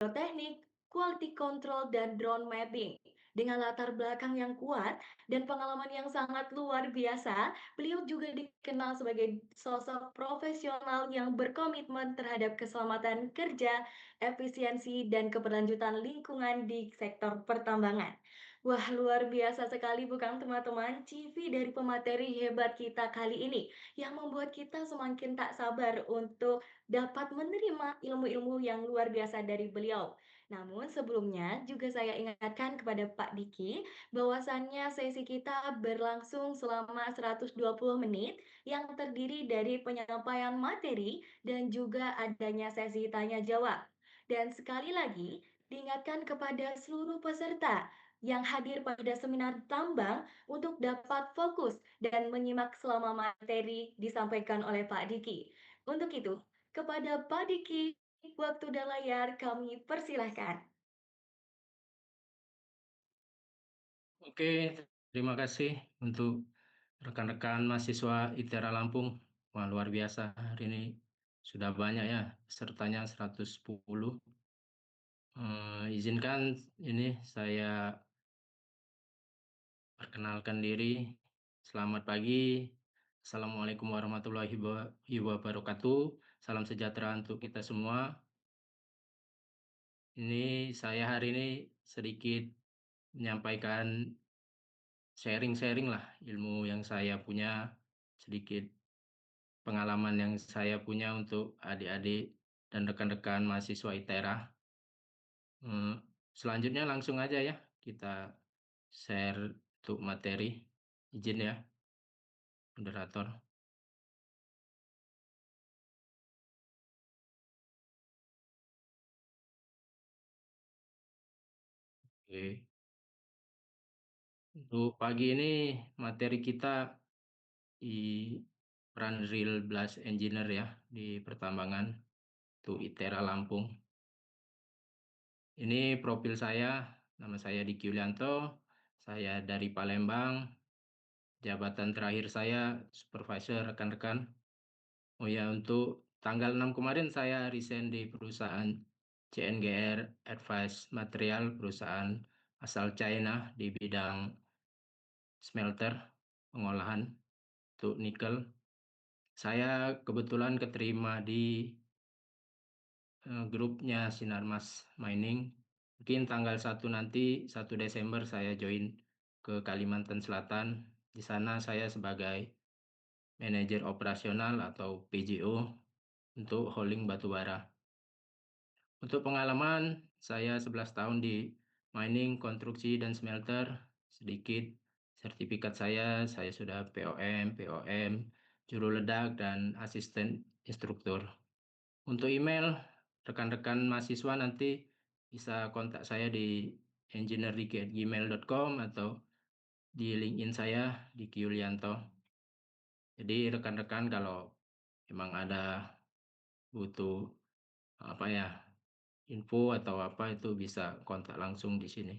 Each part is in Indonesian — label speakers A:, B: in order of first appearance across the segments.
A: geoteknik, quality control, dan drone mapping. Dengan latar belakang yang kuat dan pengalaman yang sangat luar biasa, beliau juga dikenal sebagai sosok profesional yang berkomitmen terhadap keselamatan kerja, efisiensi, dan keberlanjutan lingkungan di sektor pertambangan. Wah, luar biasa sekali bukan teman-teman CV dari pemateri hebat kita kali ini yang membuat kita semakin tak sabar untuk dapat menerima ilmu-ilmu yang luar biasa dari beliau. Namun sebelumnya juga saya ingatkan kepada Pak Diki bahwasannya sesi kita berlangsung selama 120 menit yang terdiri dari penyampaian materi dan juga adanya sesi tanya jawab. Dan sekali lagi diingatkan kepada seluruh peserta yang hadir pada seminar tambang untuk dapat fokus dan menyimak selama materi disampaikan oleh Pak Diki. Untuk itu, kepada Pak Diki, waktu dan layar kami persilahkan.
B: Oke, terima kasih untuk rekan-rekan mahasiswa ITERA Lampung. Wah, luar biasa hari ini sudah banyak ya pesertanya 110. Izinkan ini saya perkenalkan diri. Selamat pagi. Assalamualaikum warahmatullahi wabarakatuh. Salam sejahtera untuk kita semua. Ini saya hari ini sedikit menyampaikan sharing-sharing lah ilmu yang saya punya, sedikit pengalaman yang saya punya untuk adik-adik dan rekan-rekan mahasiswa ITERA. Selanjutnya langsung aja ya kita share untuk materi. Izin ya, moderator. Oke. Untuk pagi ini materi kita di peran real blast engineer ya di pertambangan untuk ITERA Lampung. Ini profil saya, nama saya Diki Yulianto, saya dari Palembang, jabatan terakhir saya supervisor rekan-rekan. Oh ya, untuk tanggal 6 kemarin saya resign di perusahaan CNGR Advanced Material, perusahaan asal China di bidang smelter, pengolahan untuk nikel. Saya kebetulan keterima di grupnya Sinarmas Mining. Mungkin tanggal 1 nanti, 1 Desember saya join ke Kalimantan Selatan. Di sana saya sebagai manajer operasional atau PJO untuk holding batubara. Untuk pengalaman, saya 11 tahun di mining, konstruksi, dan smelter. Sedikit sertifikat saya sudah POM, juru ledak, dan asisten instruktur. Untuk email, rekan-rekan mahasiswa nanti bisa kontak saya di engineerdiki@gmail.com atau di LinkedIn saya, Diki Yulianto. Jadi rekan-rekan kalau memang ada butuh apa ya, info atau apa itu bisa kontak langsung di sini.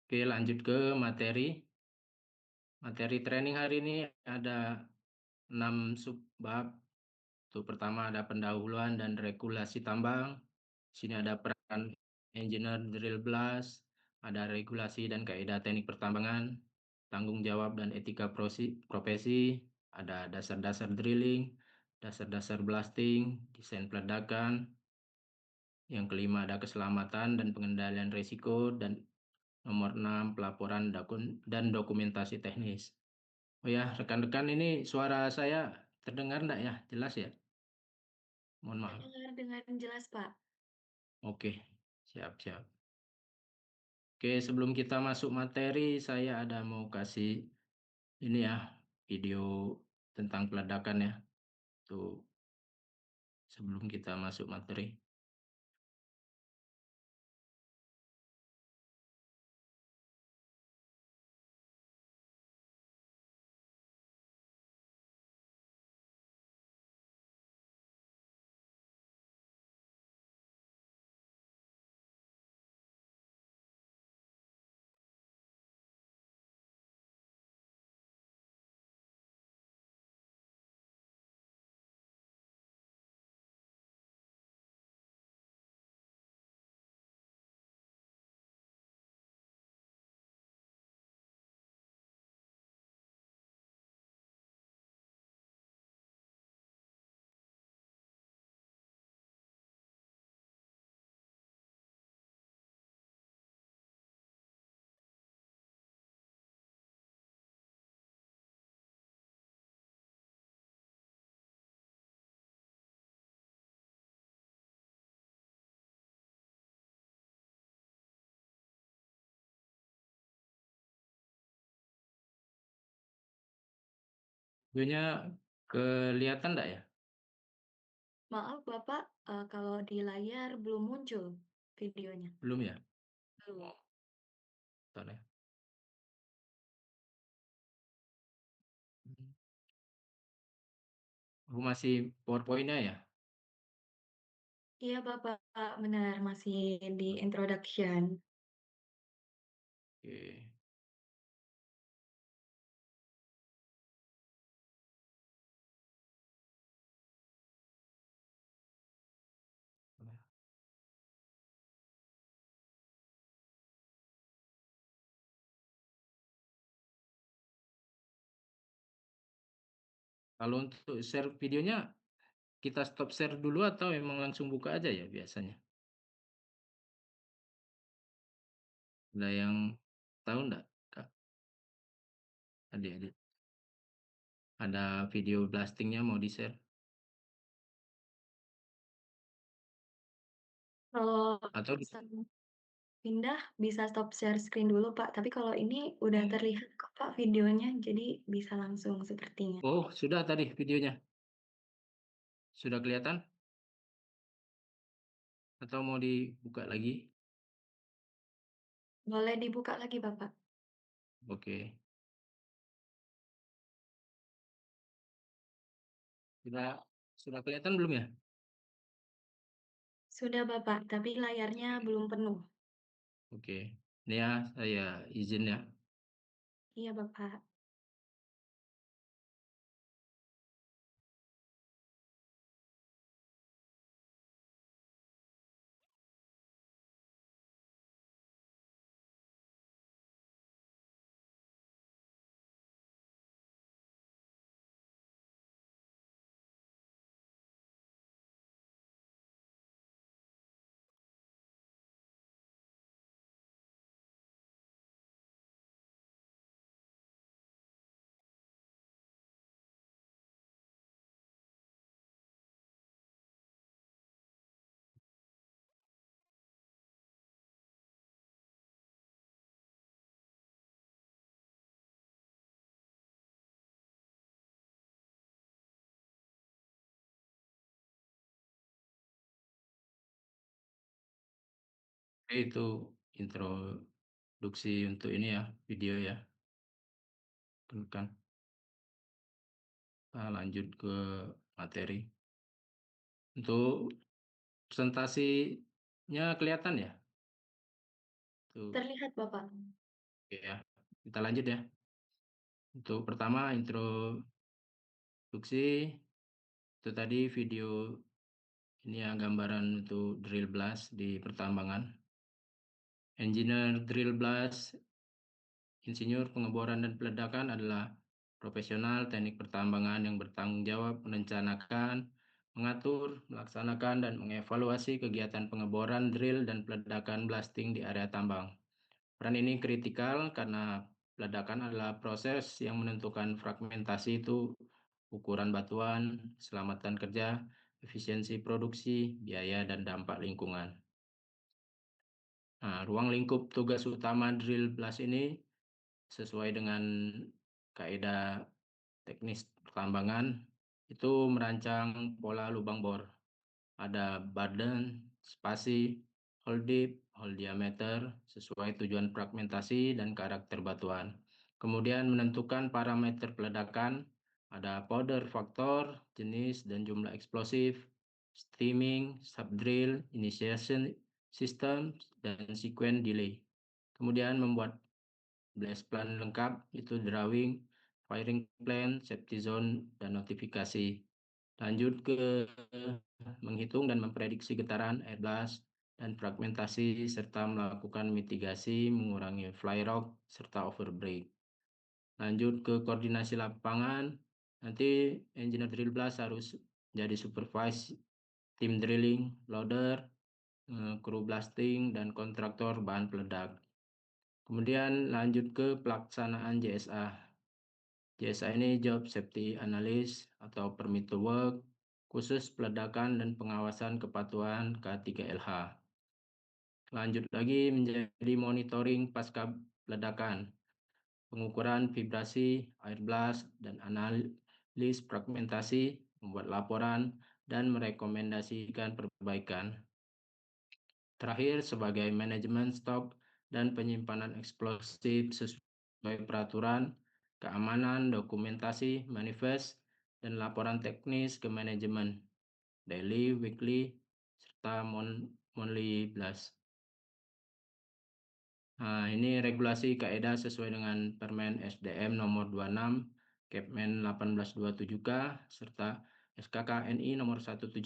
B: Oke, lanjut ke materi. Materi training hari ini ada 6 subbab. Untuk pertama ada pendahuluan dan regulasi tambang. Sini ada peran engineer drill blast, ada regulasi dan kaidah teknik pertambangan, tanggung jawab dan etika profesi, ada dasar-dasar drilling, dasar-dasar blasting, desain peledakan. Yang kelima ada keselamatan dan pengendalian risiko, dan nomor 6 pelaporan dan dokumentasi teknis. Oh ya, rekan-rekan, ini suara saya terdengar enggak ya? Jelas ya? Mohon maaf.
A: Terdengar dengan jelas, Pak.
B: Oke, siap-siap. Oke, sebelum kita masuk materi, saya ada mau kasih ini ya, video tentang peledakan ya. Tuh, sebelum kita masuk materi. Videonya kelihatan nggak ya?
A: Maaf Bapak, kalau di layar belum muncul videonya.
B: Belum ya?
A: Belum.
B: Oh, bentar ya. Oh, masih PowerPoint-nya ya?
A: Iya Bapak, benar masih di introduction.
B: Oke. Kalau untuk share videonya, kita stop share dulu atau emang langsung buka aja ya biasanya? Ada yang tahu nggak, Kak? Adik-adik? Ada video blastingnya mau di-share?
A: Kalau
B: Atau di
A: pesan pindah bisa stop share screen dulu Pak, tapi kalau ini udah
B: oh,
A: terlihat kok Pak videonya, jadi bisa langsung sepertinya.
B: oh, sudah tadi videonya? Sudah kelihatan? Atau mau dibuka lagi?
A: Boleh dibuka lagi Bapak.
B: Oke. Sudah sudah kelihatan belum ya?
A: Sudah Bapak, tapi layarnya
B: Oke.
A: belum penuh.
B: Oke. Ini ya, saya izin ya.
A: Iya Bapak.
B: Oke, itu introduksi untuk ini ya, video ya. Kan kita lanjut ke materi. Untuk presentasinya kelihatan ya? Tuh,
A: Terlihat Bapak.
B: oke ya. Kita lanjut ya. Untuk pertama introduksi, itu tadi video ini ya gambaran untuk drill blast di pertambangan. Engineer drill blast, insinyur pengeboran dan peledakan adalah profesional teknik pertambangan yang bertanggung jawab merencanakan, mengatur, melaksanakan, dan mengevaluasi kegiatan pengeboran, drill, dan peledakan blasting di area tambang. Peran ini kritikal karena ledakan adalah proses yang menentukan fragmentasi itu, ukuran batuan, keselamatan kerja, efisiensi produksi, biaya, dan dampak lingkungan. Nah, ruang lingkup tugas utama drill blast ini sesuai dengan kaidah teknis pertambangan itu merancang pola lubang bor. Ada badan, spasi, hole depth, hole diameter, sesuai tujuan fragmentasi dan karakter batuan. Kemudian menentukan parameter peledakan, ada powder faktor, jenis dan jumlah eksplosif, steaming, subdrill, initiation system, dan sequence delay. Kemudian membuat blast plan lengkap, itu drawing, firing plan, safety zone, dan notifikasi. Lanjut ke menghitung dan memprediksi getaran, air blast, dan fragmentasi, serta melakukan mitigasi, mengurangi fly rock, serta overbreak. Lanjut ke koordinasi lapangan, nanti engineer drill blast harus jadi supervise tim drilling, loader, kru blasting, dan kontraktor bahan peledak. Kemudian lanjut ke pelaksanaan JSA. JSA ini Job Safety Analyst atau Permit to Work, khusus peledakan dan pengawasan kepatuhan K3LH. Lanjut lagi menjadi monitoring pasca ledakan, pengukuran vibrasi, air blast, dan list fragmentasi, membuat laporan, dan merekomendasikan perbaikan. Terakhir, sebagai manajemen stok dan penyimpanan eksplosif sesuai peraturan, keamanan, dokumentasi, manifest, dan laporan teknis ke manajemen, daily, weekly, serta monthly blast. Nah, ini regulasi kaedah sesuai dengan Permen SDM nomor 26, Kepmen 1827K, serta SKK NI nomor 179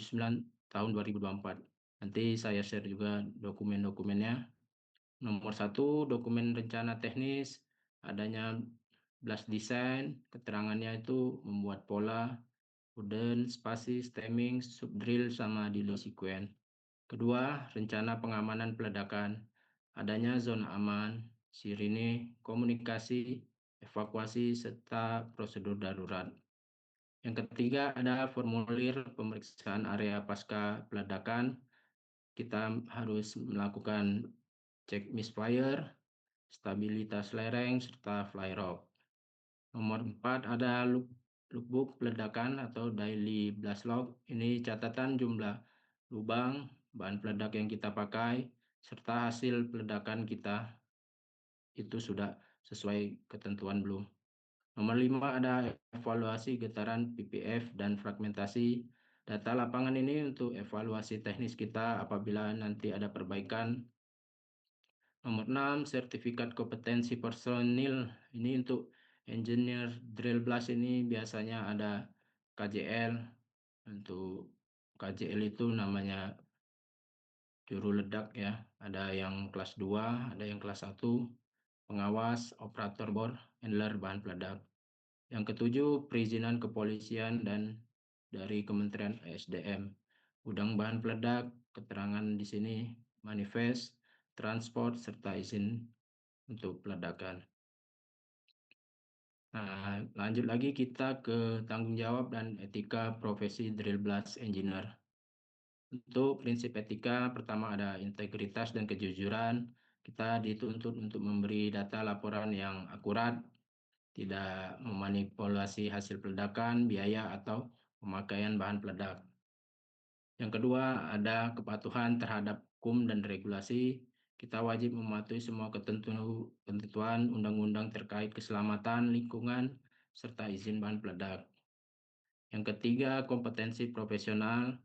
B: tahun 2024. Nanti saya share juga dokumen-dokumennya. Nomor 1, dokumen rencana teknis, adanya blast design, keterangannya itu membuat pola, wooden, spasi, stemming, subdrill, sama delay sequence. Kedua, rencana pengamanan peledakan, adanya zona aman, sirine, komunikasi, evakuasi, serta prosedur darurat. Yang ketiga, ada formulir pemeriksaan area pasca peledakan. Kita harus melakukan cek misfire, stabilitas lereng, serta fly rock. Nomor 4 ada lookbook peledakan atau daily blast log. Ini catatan jumlah lubang, bahan peledak yang kita pakai, serta hasil peledakan kita itu sudah sesuai ketentuan belum. Nomor 5 ada evaluasi getaran PPF dan fragmentasi. Data lapangan ini untuk evaluasi teknis kita apabila nanti ada perbaikan. Nomor 6, sertifikat kompetensi personil. Ini untuk engineer drill blast ini biasanya ada KJL. Untuk KJL itu namanya juru ledak ya. Ada yang kelas 2, ada yang kelas 1, pengawas, operator bor, handler bahan peledak. Yang ketujuh, perizinan kepolisian dan dari Kementerian ESDM. Gudang bahan peledak, keterangan di sini, manifest, transport, serta izin untuk peledakan. Nah, lanjut lagi kita ke tanggung jawab dan etika profesi drill blast engineer. Untuk prinsip etika, pertama ada integritas dan kejujuran. Kita dituntut untuk memberi data laporan yang akurat, tidak memanipulasi hasil peledakan, biaya, atau pemakaian bahan peledak. Yang kedua, ada kepatuhan terhadap hukum dan regulasi. Kita wajib mematuhi semua ketentuan undang-undang terkait keselamatan lingkungan serta izin bahan peledak. Yang ketiga, kompetensi profesional.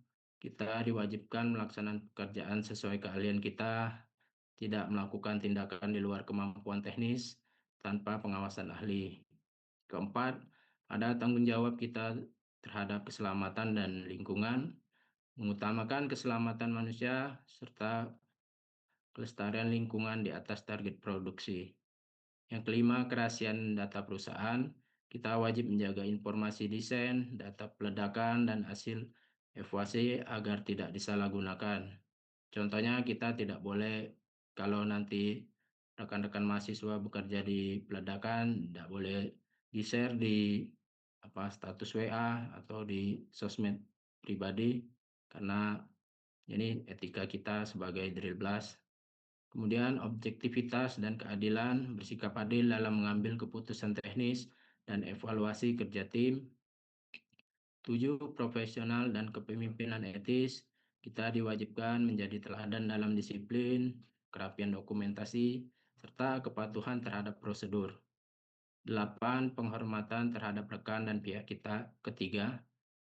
B: Kita diwajibkan melaksanakan pekerjaan sesuai keahlian kita, tidak melakukan tindakan di luar kemampuan teknis tanpa pengawasan ahli. Keempat, ada tanggung jawab kita terhadap keselamatan dan lingkungan, mengutamakan keselamatan manusia serta kelestarian lingkungan di atas target produksi. Yang kelima, kerahasiaan data perusahaan. Kita wajib menjaga informasi desain, data peledakan, dan hasil evaluasi agar tidak disalahgunakan. Contohnya, kita tidak boleh kalau nanti rekan-rekan mahasiswa bekerja di peledakan, tidak boleh di-share di status WA atau di sosmed pribadi karena ini etika kita sebagai drill blast. Kemudian objektivitas dan keadilan, bersikap adil dalam mengambil keputusan teknis dan evaluasi kerja tim. 7, profesional dan kepemimpinan etis. Kita diwajibkan menjadi teladan dalam disiplin, kerapian dokumentasi, serta kepatuhan terhadap prosedur. 8, penghormatan terhadap rekan dan pihak kita ketiga,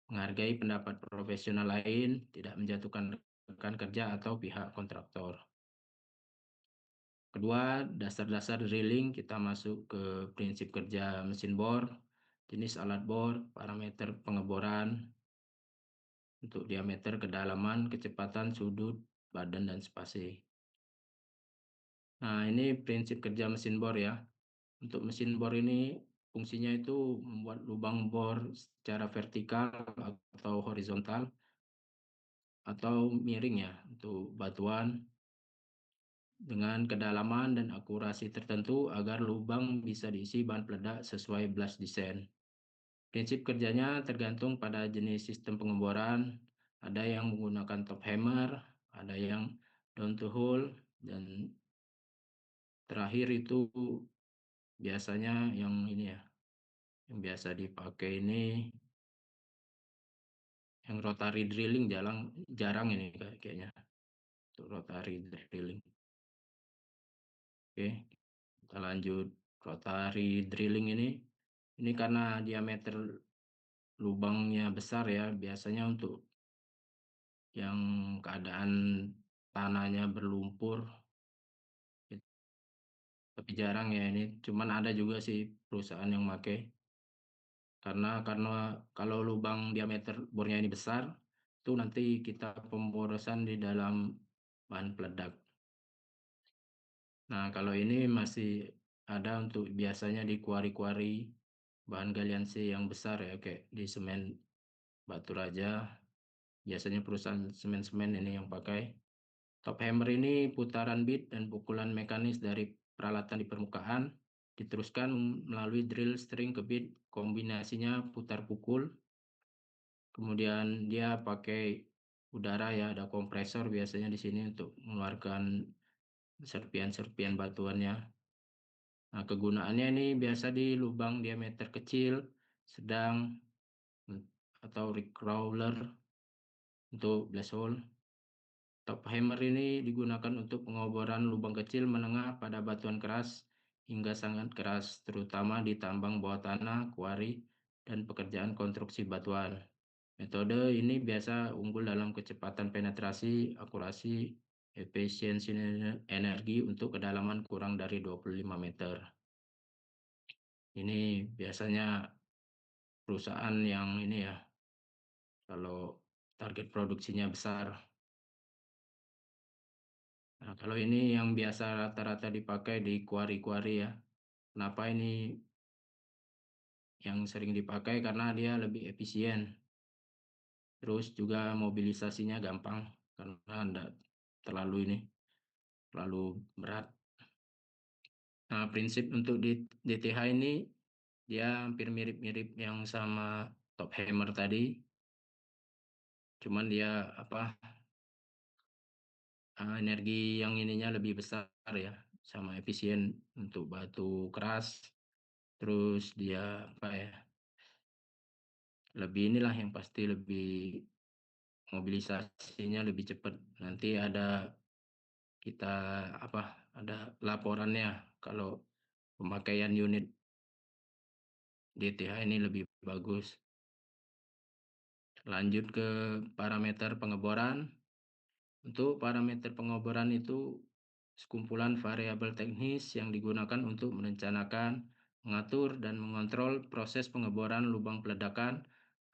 B: menghargai pendapat profesional lain, tidak menjatuhkan rekan kerja atau pihak kontraktor. Kedua, dasar-dasar drilling, kita masuk ke prinsip kerja mesin bor, jenis alat bor, parameter pengeboran, untuk diameter, kedalaman, kecepatan, sudut, badan, dan spasi. Nah, ini prinsip kerja mesin bor ya. Untuk mesin bor ini fungsinya itu membuat lubang bor secara vertikal atau horizontal atau miring ya untuk batuan dengan kedalaman dan akurasi tertentu agar lubang bisa diisi bahan peledak sesuai blast design. Prinsip kerjanya tergantung pada jenis sistem pengeboran. Ada yang menggunakan top hammer, ada yang down to hole, dan terakhir itu biasanya yang ini ya, Yang biasa dipakai ini yang rotary drilling jarang ini kayaknya untuk rotary drilling. Oke, kita lanjut. Rotary drilling ini karena diameter lubangnya besar ya, biasanya untuk yang keadaan tanahnya berlumpur, tapi jarang ya ini. Cuman ada juga sih perusahaan yang pakai. Karena kalau lubang diameter bornya ini besar, itu nanti kita pemborosan di dalam bahan peledak. Nah, kalau ini masih ada untuk biasanya di kuari-kuari bahan galian C yang besar ya, kayak di semen Batu Raja. Biasanya perusahaan semen-semen ini yang pakai. Top hammer ini putaran bit dan pukulan mekanis dari peralatan di permukaan diteruskan melalui drill string ke bit. Kombinasinya putar pukul. Kemudian dia pakai udara ya, ada kompresor biasanya di sini untuk mengeluarkan serpian-serpian batuannya. Nah, kegunaannya ini biasa di lubang diameter kecil, sedang, atau rickroller untuk blast hole. Top hammer ini digunakan untuk pengoboran lubang kecil menengah pada batuan keras hingga sangat keras, terutama di tambang bawah tanah, kuari, dan pekerjaan konstruksi batuan. Metode ini biasa unggul dalam kecepatan penetrasi, akurasi, efisiensi energi untuk kedalaman kurang dari 25 meter. Ini biasanya perusahaan yang ini ya, kalau target produksinya besar. Nah, kalau ini yang biasa rata-rata dipakai di kuari-kuari ya. Kenapa ini yang sering dipakai? Karena dia lebih efisien. Terus juga mobilisasinya gampang karena tidak terlalu berat. Nah, prinsip untuk di DTH ini dia hampir mirip-mirip yang sama top hammer tadi. Cuman dia energi yang ininya lebih besar ya, sama efisien untuk batu keras. Terus dia lebih inilah yang pasti lebih mobilisasinya lebih cepat. Nanti kita ada laporannya kalau pemakaian unit DTH ini lebih bagus. Lanjut ke parameter pengeboran. Untuk parameter pengeboran itu sekumpulan variabel teknis yang digunakan untuk merencanakan, mengatur, dan mengontrol proses pengeboran lubang peledakan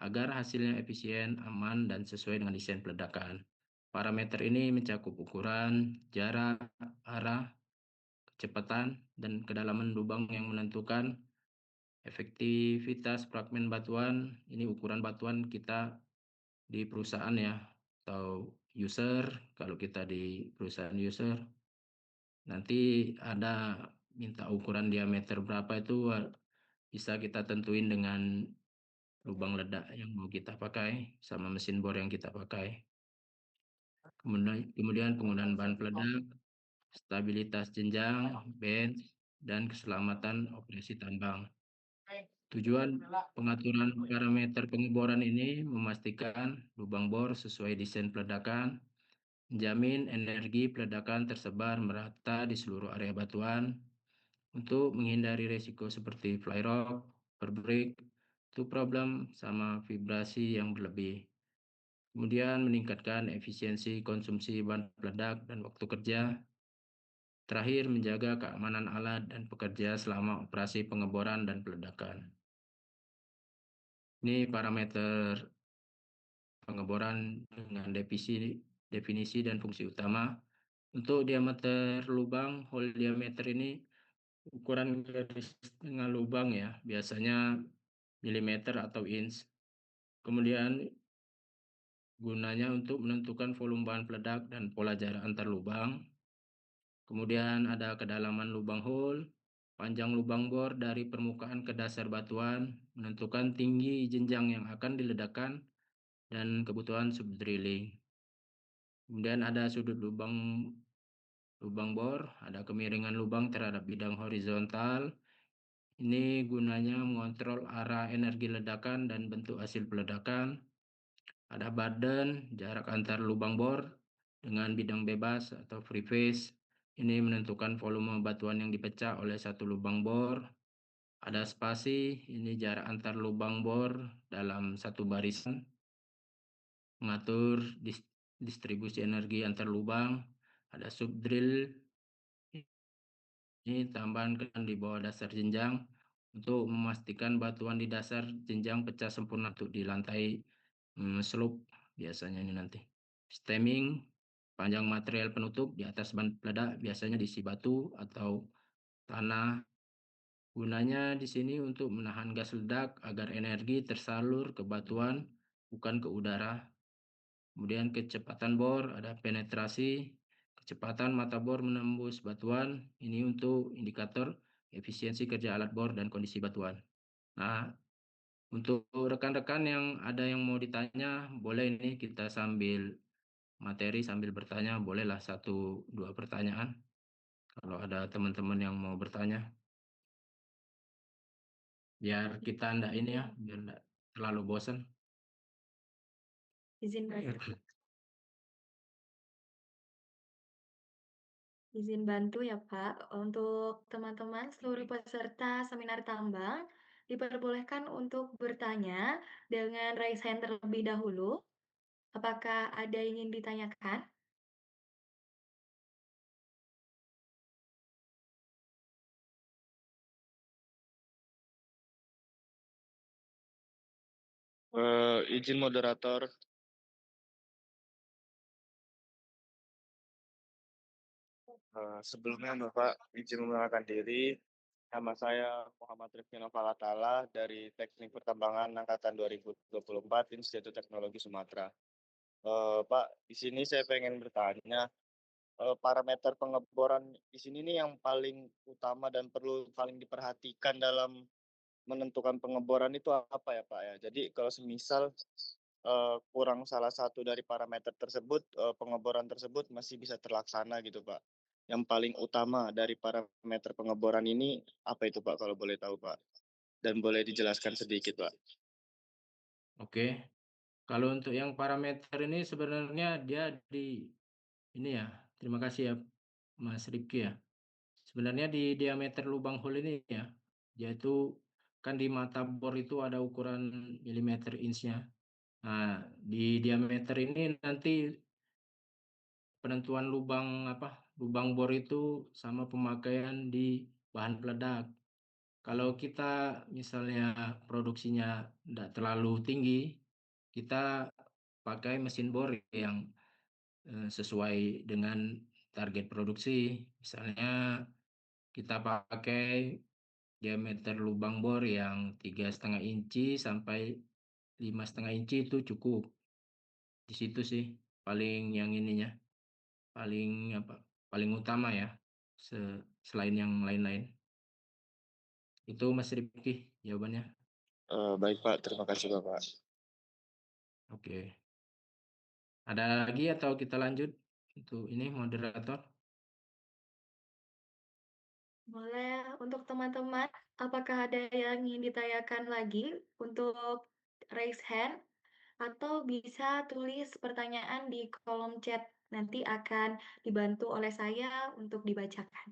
B: agar hasilnya efisien, aman, dan sesuai dengan desain peledakan. Parameter ini mencakup ukuran, jarak, arah, kecepatan, dan kedalaman lubang yang menentukan efektivitas fragmen batuan. Ini ukuran batuan kita di perusahaan ya, atau user. Kalau kita di perusahaan user, nanti ada minta ukuran diameter berapa, itu bisa kita tentuin dengan lubang ledak yang mau kita pakai sama mesin bor yang kita pakai. Kemudian penggunaan bahan peledak, stabilitas jenjang, bench, dan keselamatan operasi tambang. Tujuan pengaturan parameter pengeboran ini memastikan lubang bor sesuai desain peledakan, menjamin energi peledakan tersebar merata di seluruh area batuan untuk menghindari risiko seperti fly rock, verbreak, itu problem sama vibrasi yang berlebih. Kemudian meningkatkan efisiensi konsumsi bahan peledak dan waktu kerja. Terakhir, menjaga keamanan alat dan pekerja selama operasi pengeboran dan peledakan. Ini parameter pengeboran dengan definisi dan fungsi utama. Untuk diameter lubang, hole diameter ini ukuran garis tengah lubang ya, biasanya milimeter atau inch. Kemudian gunanya untuk menentukan volume bahan peledak dan pola jarak antar lubang. Kemudian ada kedalaman lubang hole, panjang lubang bor dari permukaan ke dasar batuan, menentukan tinggi jenjang yang akan diledakkan, dan kebutuhan subdrilling. Kemudian ada sudut lubang bor, ada kemiringan lubang terhadap bidang horizontal Ini gunanya mengontrol arah energi ledakan dan bentuk hasil peledakan. Ada badan, jarak antar lubang bor dengan bidang bebas atau free phase. Ini menentukan volume batuan yang dipecah oleh satu lubang bor. Ada spasi, ini jarak antar lubang bor dalam satu barisan. Mengatur distribusi energi antar lubang. Ada subdrill, ini tambahan di bawah dasar jenjang untuk memastikan batuan di dasar jenjang pecah sempurna untuk di lantai slope biasanya ini nanti. Stemming, panjang material penutup di atas ban peledak biasanya diisi batu atau tanah. Gunanya di sini untuk menahan gas ledak agar energi tersalur ke batuan bukan ke udara. Kemudian kecepatan bor, ada penetrasi, kecepatan mata bor menembus batuan, ini untuk indikator efisiensi kerja alat bor dan kondisi batuan. Nah, untuk rekan-rekan yang ada yang mau ditanya, boleh ini kita sambil materi, sambil bertanya, bolehlah satu dua pertanyaan. Kalau ada teman-teman yang mau bertanya, biar kita ndak ini ya, biar ndak terlalu bosan.
A: Izin bantu, izin bantu ya Pak. Untuk teman-teman seluruh peserta seminar tambang, diperbolehkan untuk bertanya dengan raise hand terlebih dahulu. Apakah ada yang ingin ditanyakan?
C: Izin moderator, sebelumnya Bapak izin memperkenalkan diri. Nama saya Muhammad Rifki Novalatala dari Teknik Pertambangan Angkatan 2024 Institut Teknologi Sumatera. Pak, di sini saya pengen bertanya, parameter pengeboran di sini nih yang paling utama dan perlu paling diperhatikan dalam menentukan pengeboran itu apa ya Pak ya? Jadi kalau semisal kurang salah satu dari parameter tersebut, pengeboran tersebut masih bisa terlaksana gitu, Pak. Yang paling utama dari parameter pengeboran ini apa itu, Pak, kalau boleh tahu, Pak? Dan boleh dijelaskan sedikit, Pak?
B: Oke, kalau untuk yang parameter ini sebenarnya dia di ini ya, terima kasih ya Mas Rifki ya. Sebenarnya di diameter lubang hole ini ya, yaitu kan di mata bor itu ada ukuran milimeter inchnya. Nah, di diameter ini nanti penentuan lubang lubang bor itu sama pemakaian di bahan peledak. Kalau kita misalnya produksinya tidak terlalu tinggi, kita pakai mesin bor yang sesuai dengan target produksi. Misalnya kita pakai diameter lubang bor yang 3,5 inci sampai 5,5 inci itu cukup. Di situ sih paling yang ininya, paling paling utama ya, selain yang lain-lain. Itu Mas Rifki jawabannya.
C: Baik, Pak. Terima kasih, Bapak.
B: Oke. Ada lagi atau kita lanjut untuk ini moderator?
A: Boleh, untuk teman-teman, apakah ada yang ingin ditanyakan lagi untuk raise hand? Atau bisa tulis pertanyaan di kolom chat, nanti akan dibantu oleh saya untuk dibacakan.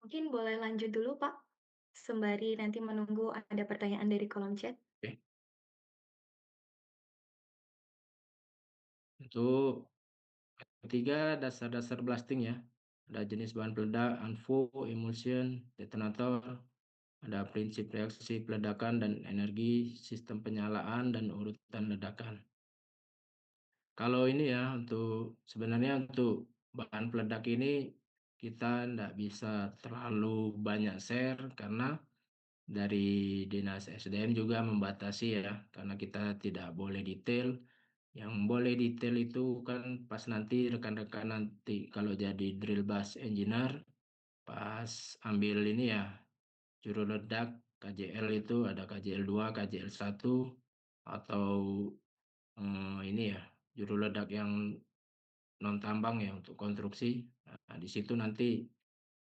A: Mungkin boleh lanjut dulu, Pak, sembari nanti menunggu ada pertanyaan dari kolom chat.
B: Oke. Untuk ketiga, dasar-dasar blasting ya. Ada jenis bahan peledak, ANFO, emulsion, detonator, ada prinsip reaksi peledakan dan energi, sistem penyalaan, dan urutan ledakan. Kalau ini ya, sebenarnya untuk bahan peledak ini kita tidak bisa terlalu banyak share karena dari Dinas SDM juga membatasi ya, karena kita tidak boleh detail. Yang boleh detail itu kan pas nanti rekan-rekan nanti kalau jadi drill bus engineer, pas ambil ini ya, juru ledak KJL itu ada KJL 2, KJL 1, atau ini ya, juru ledak yang non tambang ya, untuk konstruksi. Nah, di situ nanti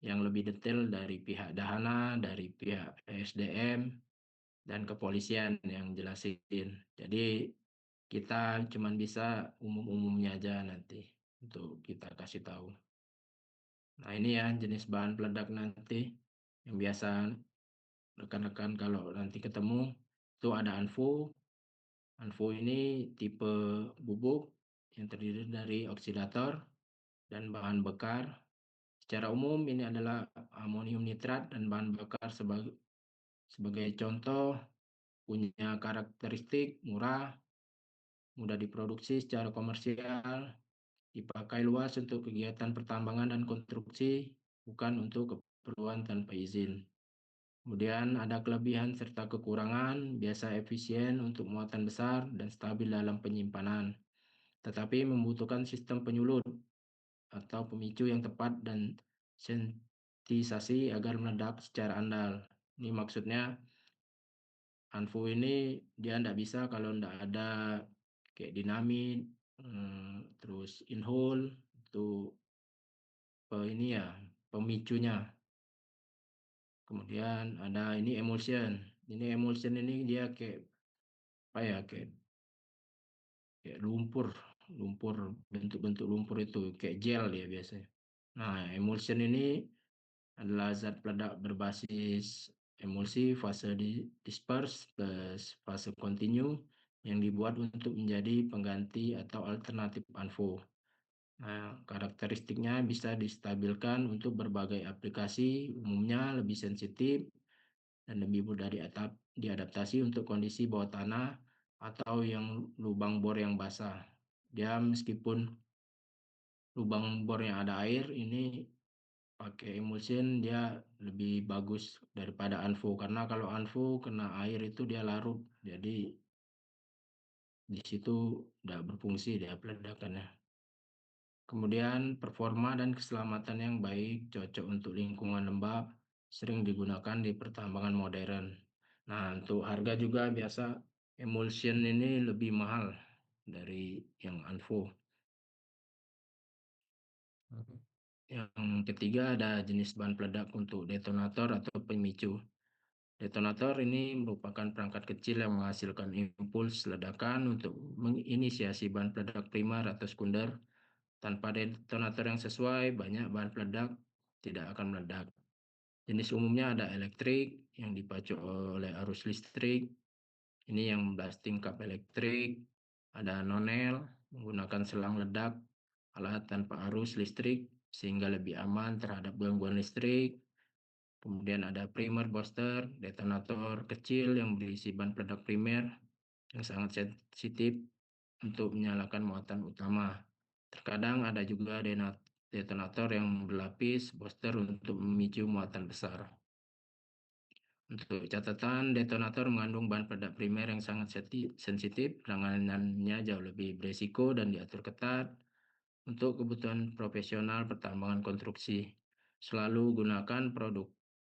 B: yang lebih detail dari pihak Dahana, dari pihak SDM, dan kepolisian yang jelasin. Jadi kita cuman bisa umum-umumnya aja nanti untuk kita kasih tahu. Nah, ini ya jenis bahan peledak nanti yang biasa rekan-rekan kalau nanti ketemu itu ada ANFO. ANFO ini tipe bubuk yang terdiri dari oksidator dan bahan bakar. Secara umum ini adalah amonium nitrat dan bahan bakar sebagai contoh, punya karakteristik murah, mudah diproduksi secara komersial, dipakai luas untuk kegiatan pertambangan dan konstruksi, bukan untuk keperluan tanpa izin. Kemudian ada kelebihan serta kekurangan, biasa efisien untuk muatan besar dan stabil dalam penyimpanan, tetapi membutuhkan sistem penyulut atau pemicu yang tepat dan sensitisasi agar meledak secara andal. Ini maksudnya ANFO ini dia ndak bisa kalau ndak ada kayak dinamit, terus in-hole itu ini ya pemicunya. Kemudian ada ini emulsion. Ini emulsion ini dia kayak apa ya, kayak lumpur bentuk-bentuk lumpur itu kayak gel dia biasanya. Nah, emulsion ini adalah zat peledak berbasis emulsi fase disperse plus fase kontinu yang dibuat untuk menjadi pengganti atau alternatif ANFO. Nah, karakteristiknya bisa distabilkan untuk berbagai aplikasi, umumnya lebih sensitif dan lebih mudah diadaptasi untuk kondisi bawah tanah atau yang lubang bor yang basah. Dia meskipun lubang bornya ada air, ini pakai emulsion dia lebih bagus daripada ANFO, karena kalau ANFO kena air itu dia larut, jadi di situ udah berfungsi dia peledakannya. Kemudian performa dan keselamatan yang baik, cocok untuk lingkungan lembab, sering digunakan di pertambangan modern. Nah, untuk harga juga biasa emulsion ini lebih mahal dari yang ANFO. Yang ketiga ada jenis bahan peledak untuk detonator atau pemicu. Detonator ini merupakan perangkat kecil yang menghasilkan impuls ledakan untuk menginisiasi bahan peledak primer atau sekunder. Tanpa detonator yang sesuai, banyak bahan peledak tidak akan meledak. Jenis umumnya ada elektrik yang dipacu oleh arus listrik. Ini yang blasting cup elektrik. Ada nonel menggunakan selang ledak alat tanpa arus listrik sehingga lebih aman terhadap gangguan listrik. Kemudian ada primer booster, detonator kecil yang berisi bahan peledak primer yang sangat sensitif untuk menyalakan muatan utama. Terkadang ada juga detonator yang berlapis booster untuk memicu muatan besar. Untuk catatan, detonator mengandung bahan peledak primer yang sangat sensitif, penanganannya jauh lebih beresiko dan diatur ketat. Untuk kebutuhan profesional pertambangan konstruksi, selalu gunakan produk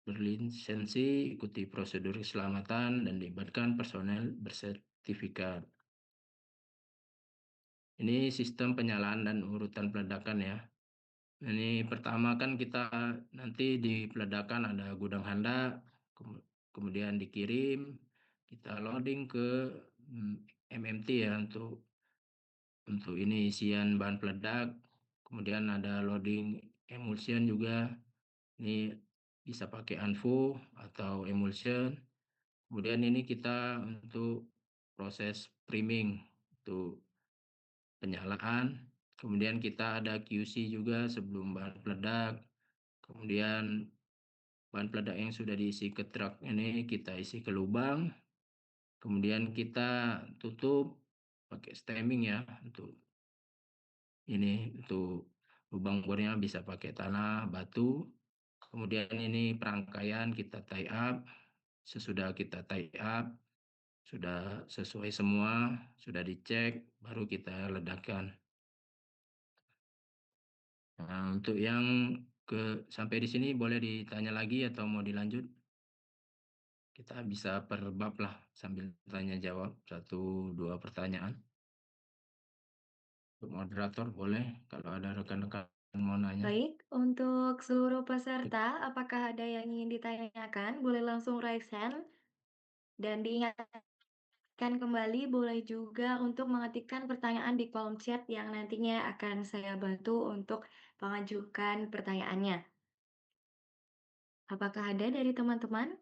B: berlisensi, ikuti prosedur keselamatan, dan libatkan personel bersertifikat. Ini sistem penyalaan dan urutan peledakan ya. Ini pertama kan kita nanti di peledakan ada gudang handak, kemudian dikirim, kita loading ke MMT ya untuk ini isian bahan peledak. Kemudian ada loading emulsion juga. Ini bisa pakai ANFO atau emulsion. Kemudian ini kita untuk proses priming untuk penyalaan. Kemudian kita ada QC juga sebelum bahan peledak. Kemudian bahan peledak yang sudah diisi ke truk ini kita isi ke lubang. Kemudian kita tutup pakai stemming ya untuk lubang bornya bisa pakai tanah, batu. Kemudian ini perangkaian kita tie up. Sesudah kita tie up, sudah sesuai semua, sudah dicek, baru kita ledakan. Nah, untuk yang sampai di sini boleh ditanya lagi atau mau dilanjut? Kita bisa per bab lah sambil tanya jawab 1-2 pertanyaan. Untuk moderator boleh kalau ada rekan-rekan mau nanya.
A: Baik, untuk seluruh peserta, apakah ada yang ingin ditanyakan? Boleh langsung raise hand. Dan diingatkan kembali, boleh juga untuk mengetikkan pertanyaan di kolom chat yang nantinya akan saya bantu untuk mengajukan pertanyaannya. Apakah ada dari teman-teman?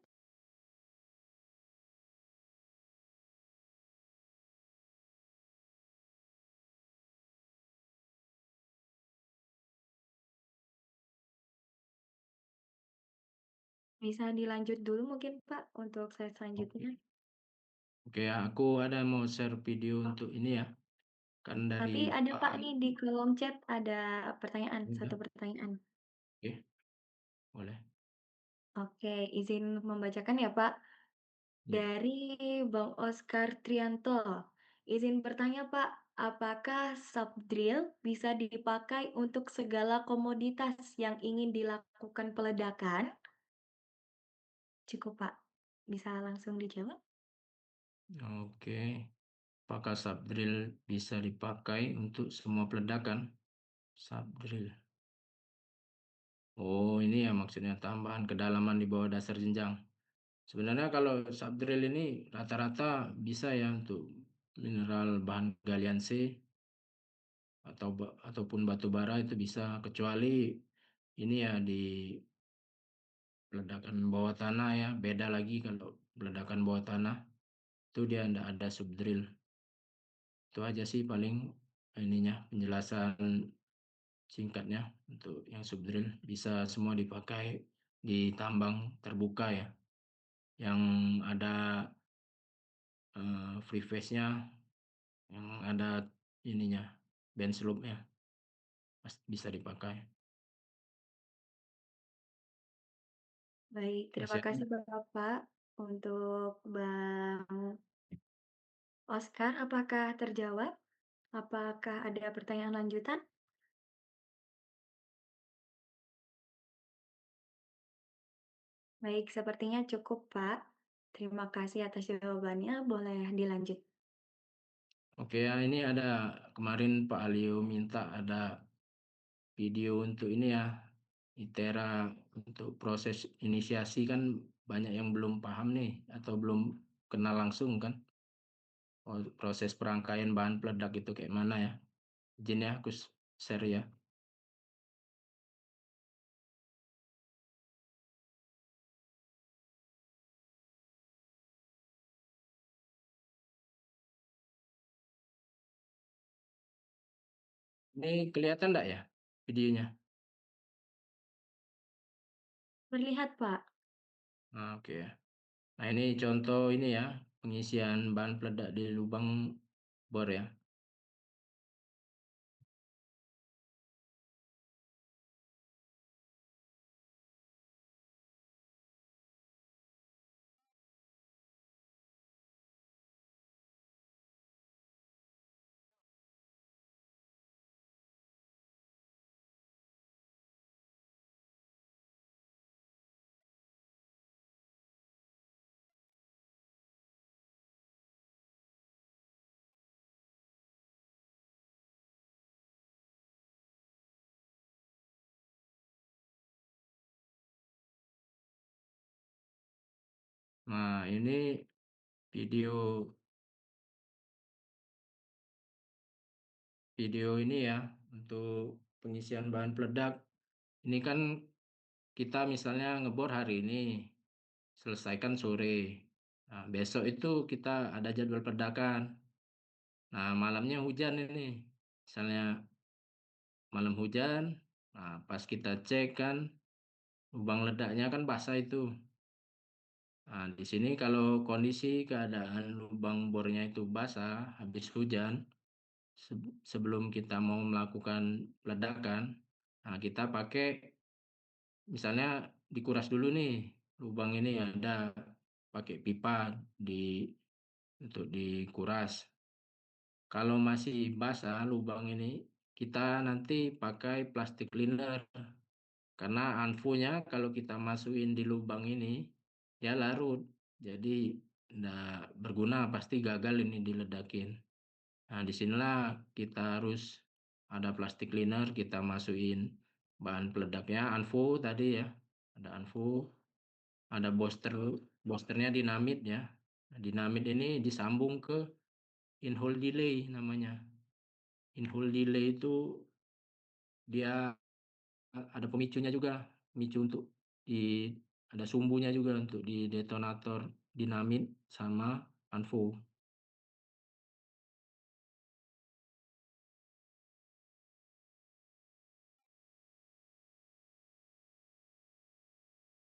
A: Bisa dilanjut dulu mungkin Pak untuk slide selanjutnya.
B: Oke, aku ada mau share video untuk ini ya. Kan dari
A: Tapi ada
B: Pak
A: Pak nih di kolom chat ada pertanyaan,
B: Ada.
A: satu pertanyaan.
B: Oke, boleh.
A: Oke, izin membacakan ya Pak.
B: Ya.
A: Dari Bang Oscar Trianto. Izin bertanya Pak, apakah subdrill bisa dipakai untuk segala komoditas yang ingin dilakukan peledakan? Cukup Pak, bisa langsung dijawab?
B: Oke, apakah subdrill bisa dipakai untuk semua peledakan? Subdrill. Oh, ini ya maksudnya tambahan kedalaman di bawah dasar jenjang. Sebenarnya kalau subdrill ini rata-rata bisa ya untuk mineral bahan galian C ataupun batu bara itu bisa, kecuali ini ya di ledakan bawah tanah ya, beda lagi kalau ledakan bawah tanah itu dia tidak ada subdrill. Itu aja sih paling ininya penjelasan singkatnya untuk yang subdrill. Bisa semua dipakai di tambang terbuka ya, yang ada free face-nya, yang ada ininya bend slope-nya, bisa dipakai.
A: Baik, terima
B: Masih
A: kasih
B: ada?
A: Bapak. Untuk Bang Oscar, apakah terjawab? Apakah ada pertanyaan lanjutan? Baik, sepertinya cukup Pak. Terima kasih atas jawabannya, boleh dilanjut.
B: Oke ya, ini ada kemarin Pak Alio minta ada video untuk ini ya, ITERA untuk proses inisiasi, kan banyak yang belum paham nih atau belum kenal langsung kan. Proses perangkaian bahan peledak itu kayak mana ya. Izin ya aku share ya. Ini kelihatan enggak ya videonya?
A: Terlihat Pak.
B: Nah, oke ya. Nah, ini contoh ini ya, pengisian bahan peledak di lubang bor ya. Nah, ini video ini ya untuk pengisian bahan peledak. Ini kan kita misalnya ngebor hari ini, selesaikan sore. Nah, besok itu kita ada jadwal peledakan. Nah, malamnya hujan ini. Misalnya malam hujan, nah pas kita cek kan lubang ledaknya kan basah itu. Nah, di sini kalau kondisi keadaan lubang bornya itu basah habis hujan, sebelum kita mau melakukan ledakan, nah kita pakai misalnya dikuras dulu nih lubang ini, ada pakai pipa untuk dikuras. Kalau masih basah lubang ini, kita nanti pakai plastik cleaner. Karena anfunya kalau kita masukin di lubang ini, ya larut. Jadi enggak berguna, pasti gagal ini diledakin. Nah, disinilah kita harus ada plastik cleaner, kita masukin bahan peledaknya, anvo tadi ya, ada anvo, ada boosternya dinamit ya. Nah, dinamit ini disambung ke in-hole delay namanya. In-hole delay itu dia ada pemicunya juga, pemicu untuk di ada sumbunya juga untuk di detonator dinamit sama anvo.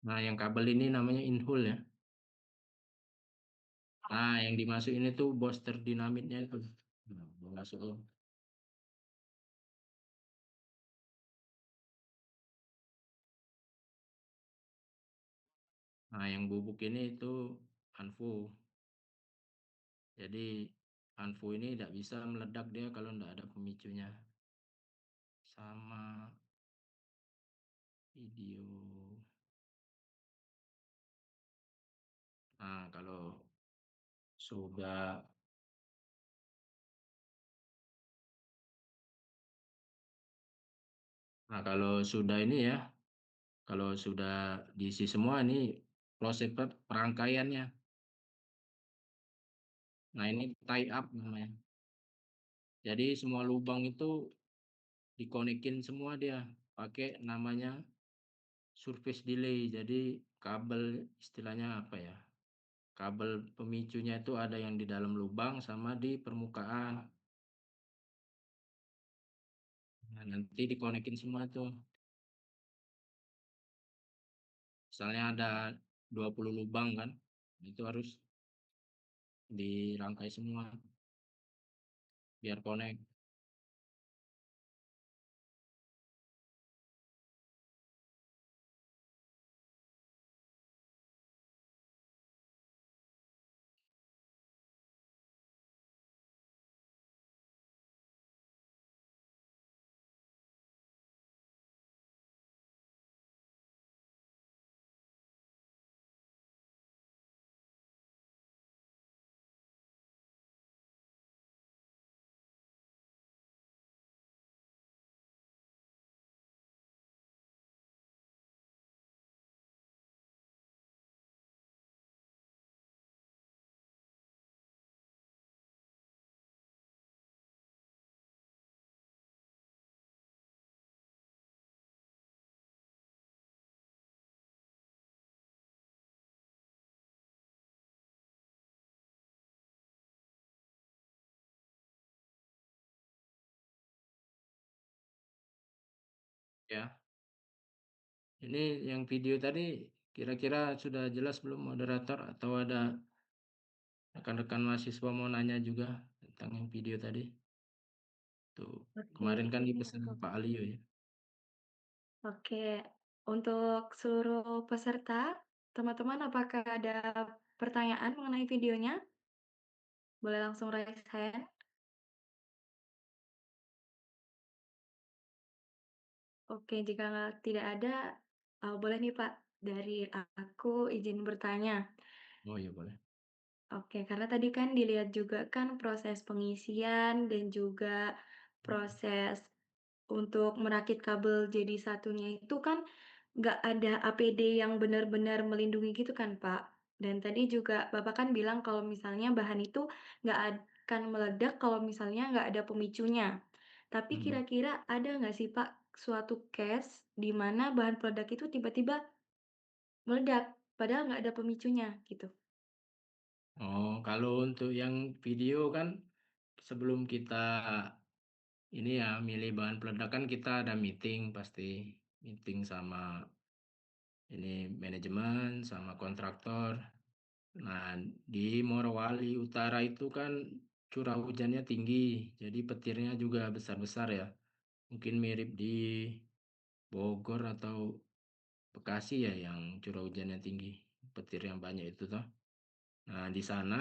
B: Nah, yang kabel ini namanya in-hole ya. Nah, yang dimasukin itu booster dinamitnya itu. Nah, masukin. Nah, yang bubuk ini itu anvo. Jadi anvo ini tidak bisa meledak dia kalau tidak ada pemicunya. Sama video. Nah, sudah kalau sudah ini ya, kalau sudah diisi semua ini proses perangkaiannya. Nah, ini tie up namanya. Jadi semua lubang itu dikonekin semua dia pakai namanya surface delay. Jadi kabel istilahnya apa ya? Kabel pemicunya itu ada yang di dalam lubang sama di permukaan. Nah, nanti dikonekin semua tuh. Misalnya ada 20 lubang kan, itu harus dirangkai semua biar connect ya. Ini yang video tadi kira-kira sudah jelas belum moderator, atau ada rekan-rekan mahasiswa mau nanya juga tentang yang video tadi? Tuh,
A: Oke,
B: kemarin kan
A: ini
B: dipesan
A: untuk
B: Pak Alio ya.
A: oke, untuk seluruh peserta, teman-teman apakah ada pertanyaan mengenai videonya? Boleh langsung raise hand. Oke, jika tidak ada, boleh nih Pak, dari aku izin bertanya.
B: Oh iya boleh.
A: Oke, karena tadi kan dilihat juga kan proses pengisian dan juga proses untuk merakit kabel jadi satunya itu kan nggak ada APD yang benar-benar melindungi gitu kan, Pak. Dan tadi juga Bapak kan bilang kalau misalnya bahan itu nggak akan meledak kalau misalnya nggak ada pemicunya. Tapi
B: Mhm.
A: kira-kira ada nggak sih, Pak, suatu case di mana bahan peledak itu tiba-tiba meledak, padahal nggak ada pemicunya gitu?
B: Oh, kalau untuk yang video kan sebelum kita ini ya milih bahan peledak kan kita ada meeting pasti. Meeting sama ini manajemen sama kontraktor. Nah, di Morowali Utara itu kan curah hujannya tinggi, jadi petirnya juga besar-besar ya. Mungkin mirip di Bogor atau Bekasi ya yang curah hujannya tinggi, petir yang banyak itu toh. Nah, di sana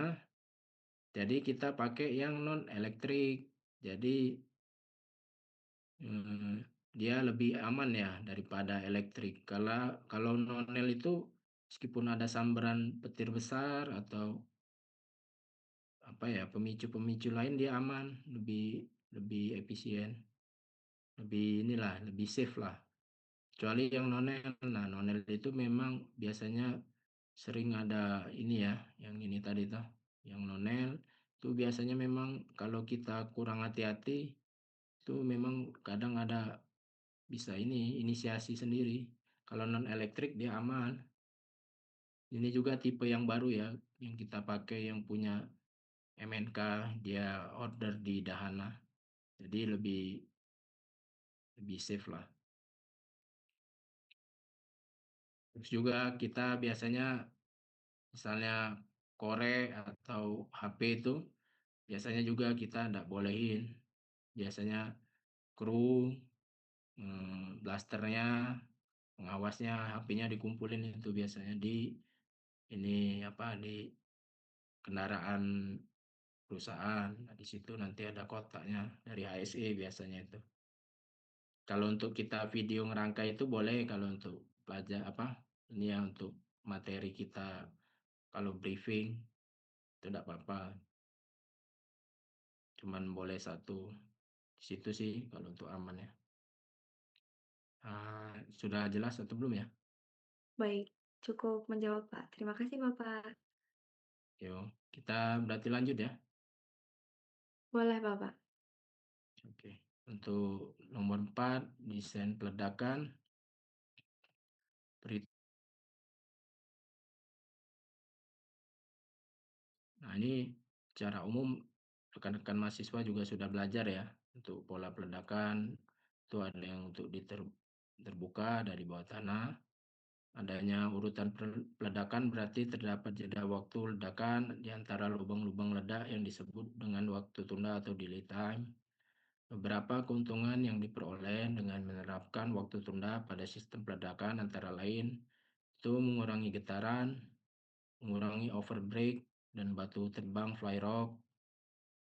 B: jadi kita pakai yang non elektrik. Jadi eh, dia lebih aman ya daripada elektrik. Kalau nonel itu meskipun ada sambaran petir besar atau apa ya pemicu-pemicu lain dia aman, lebih lebih efisien. lebih safe lah. Kecuali yang nonel. Nah, nonel itu memang biasanya sering ada ini ya, yang ini tadi tuh, yang nonel itu biasanya memang kalau kita kurang hati-hati itu memang kadang ada bisa ini inisiasi sendiri. Kalau non elektrik dia aman. Ini juga tipe yang baru ya, yang kita pakai yang punya MNK, dia order di Dahana. Jadi lebih safe lah. Terus juga kita biasanya misalnya korek atau HP itu biasanya juga kita tidak bolehin. Biasanya kru, blasternya, pengawasnya, HP-nya dikumpulin itu biasanya di kendaraan perusahaan. Nah, di situ nanti ada kotaknya dari HSE biasanya itu. Kalau untuk kita video ngerangkai itu boleh, kalau untuk pelajar ini ya untuk materi kita kalau briefing itu tidak apa-apa. Cuman boleh satu. Di situ sih kalau untuk aman ya. Sudah jelas atau belum ya?
A: Baik, cukup menjawab, Pak. Terima kasih, Bapak.
B: Yuk, kita berarti lanjut ya.
A: Boleh, Bapak.
B: Oke. Untuk nomor 4, desain peledakan. Nah, ini secara umum rekan-rekan mahasiswa juga sudah belajar ya untuk pola peledakan. Itu ada yang untuk terbuka dari bawah tanah. Adanya urutan peledakan berarti terdapat jeda waktu ledakan di antara lubang-lubang ledak yang disebut dengan waktu tunda atau delay time. Beberapa keuntungan yang diperoleh dengan menerapkan waktu tunda pada sistem peledakan antara lain itu mengurangi getaran, mengurangi overbreak dan batu terbang fly rock,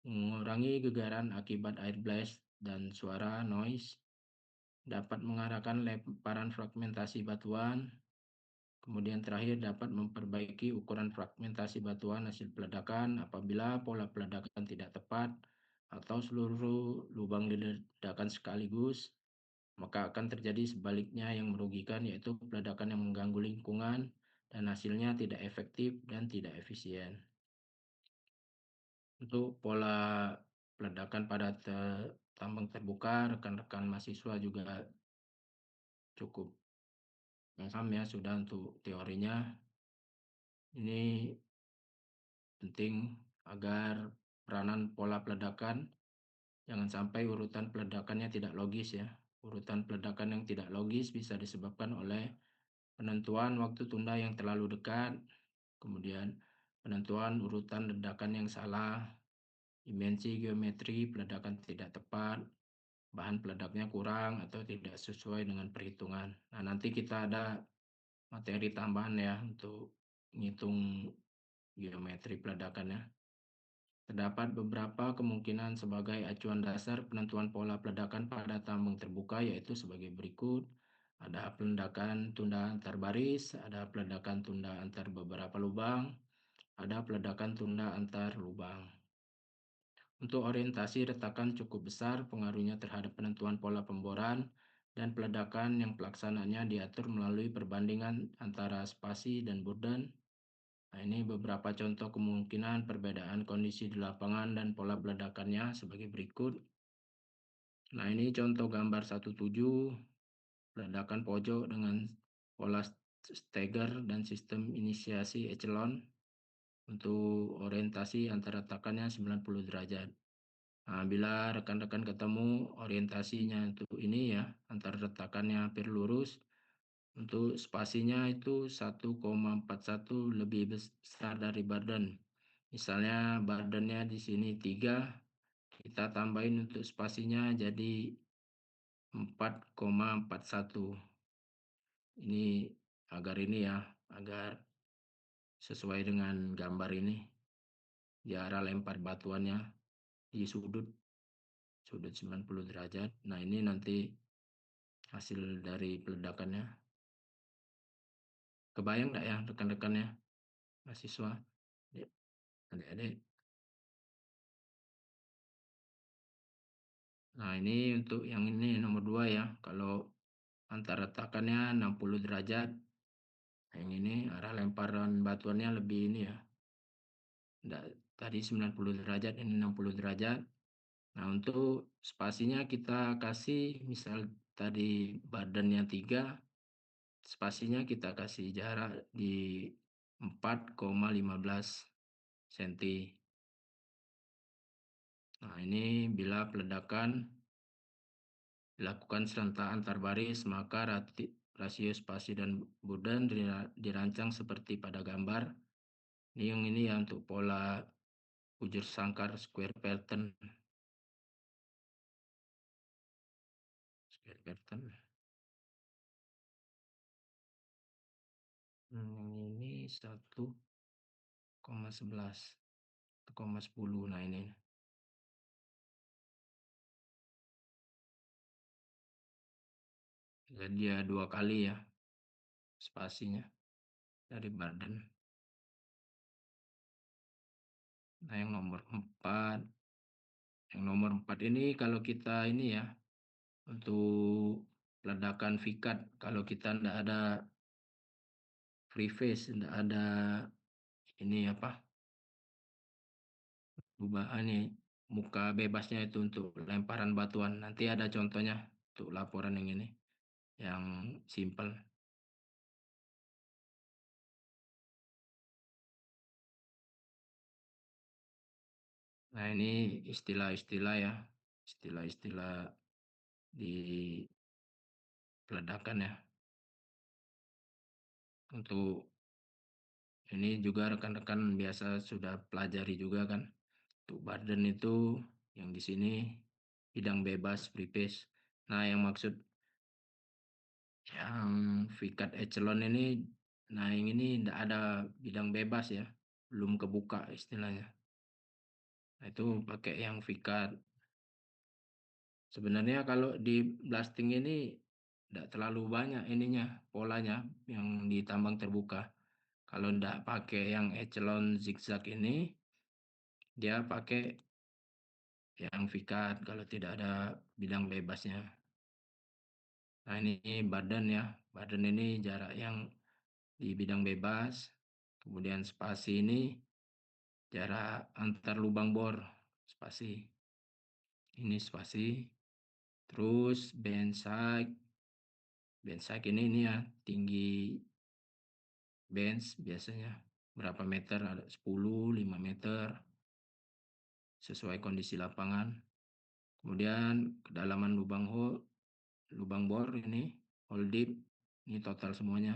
B: mengurangi gegaran akibat air blast dan suara noise, dapat mengarahkan lemparan fragmentasi batuan, kemudian terakhir dapat memperbaiki ukuran fragmentasi batuan hasil peledakan apabila pola peledakan tidak tepat atau seluruh lubang ledakan sekaligus, maka akan terjadi sebaliknya yang merugikan, yaitu peledakan yang mengganggu lingkungan dan hasilnya tidak efektif dan tidak efisien. Untuk pola peledakan pada tambang terbuka, rekan-rekan mahasiswa juga cukup paham ya sudah untuk teorinya. Ini penting agar peranan pola peledakan jangan sampai urutan peledakannya tidak logis ya. Urutan peledakan yang tidak logis bisa disebabkan oleh penentuan waktu tunda yang terlalu dekat, kemudian penentuan urutan ledakan yang salah, dimensi geometri peledakan tidak tepat, bahan peledaknya kurang atau tidak sesuai dengan perhitungan. Nah, nanti kita ada materi tambahan ya untuk menghitung geometri peledakannya. Terdapat beberapa kemungkinan sebagai acuan dasar penentuan pola peledakan pada tambang terbuka, yaitu sebagai berikut. Ada peledakan tunda antar baris, ada peledakan tunda antar beberapa lubang, ada peledakan tunda antar lubang. Untuk orientasi retakan cukup besar pengaruhnya terhadap penentuan pola pemboran dan peledakan yang pelaksanaannya diatur melalui perbandingan antara spasi dan burden. Nah, ini beberapa contoh kemungkinan perbedaan kondisi di lapangan dan pola peledakannya sebagai berikut. Nah, ini contoh gambar 17, peledakan pojok dengan pola stagger dan sistem inisiasi echelon untuk orientasi antara retakannya 90 derajat. Nah, bila rekan-rekan ketemu orientasinya untuk ini ya, antara retakannya hampir lurus, untuk spasinya itu 1,41 lebih besar dari burden. Misalnya burdennya di sini 3, kita tambahin untuk spasinya jadi 4,41. Ini agar sesuai dengan gambar ini. Di arah lempar batuannya di sudut 90 derajat. Nah, ini nanti hasil dari peledakannya. Kebayang enggak ya rekan-rekannya mahasiswa, adik-adik? Nah, ini untuk yang ini nomor 2 ya. Kalau antar retakannya 60 derajat. Nah, yang ini arah lemparan batuannya lebih ini ya. Tadi 90 derajat, ini 60 derajat. Nah, untuk spasinya kita kasih misal tadi badannya 3, spasinya kita kasih jarak di 4,15 cm. Nah, ini bila peledakan dilakukan serentak antar baris, maka rasio spasi dan badan dirancang seperti pada gambar. Ini ya untuk pola bujur sangkar square pattern. Square pattern. Yang ini 1,11, 1,10. Nah, ini. Jadi dia 2 kali ya spasinya dari badan. Nah, yang nomor 4 ini kalau kita ini ya untuk ledakan vikat, kalau kita tidak ada free face, tidak ada ini apa ini muka bebasnya itu untuk lemparan batuan. Nanti ada contohnya untuk laporan yang ini yang simple. Nah, ini istilah-istilah ya, istilah-istilah di peledakan ya. Untuk ini juga rekan-rekan biasa sudah pelajari juga kan. Untuk badan itu yang di sini bidang bebas free face. Nah, yang maksud yang vikat echelon ini, nah yang ini tidak ada bidang bebas ya, belum kebuka istilahnya. Nah, itu pakai yang vikat. Sebenarnya kalau di blasting ini tidak terlalu banyak ininya, polanya yang di tambang terbuka. Kalau tidak pakai yang echelon zigzag ini, dia pakai yang vikat kalau tidak ada bidang bebasnya. Nah, ini badan ya, badan ini jarak yang di bidang bebas. Kemudian spasi ini jarak antar lubang bor, spasi. Ini spasi. Terus band side ini ya, tinggi bench biasanya berapa meter, ada 10, 5 meter sesuai kondisi lapangan. Kemudian kedalaman lubang bor ini hole deep, ini total semuanya.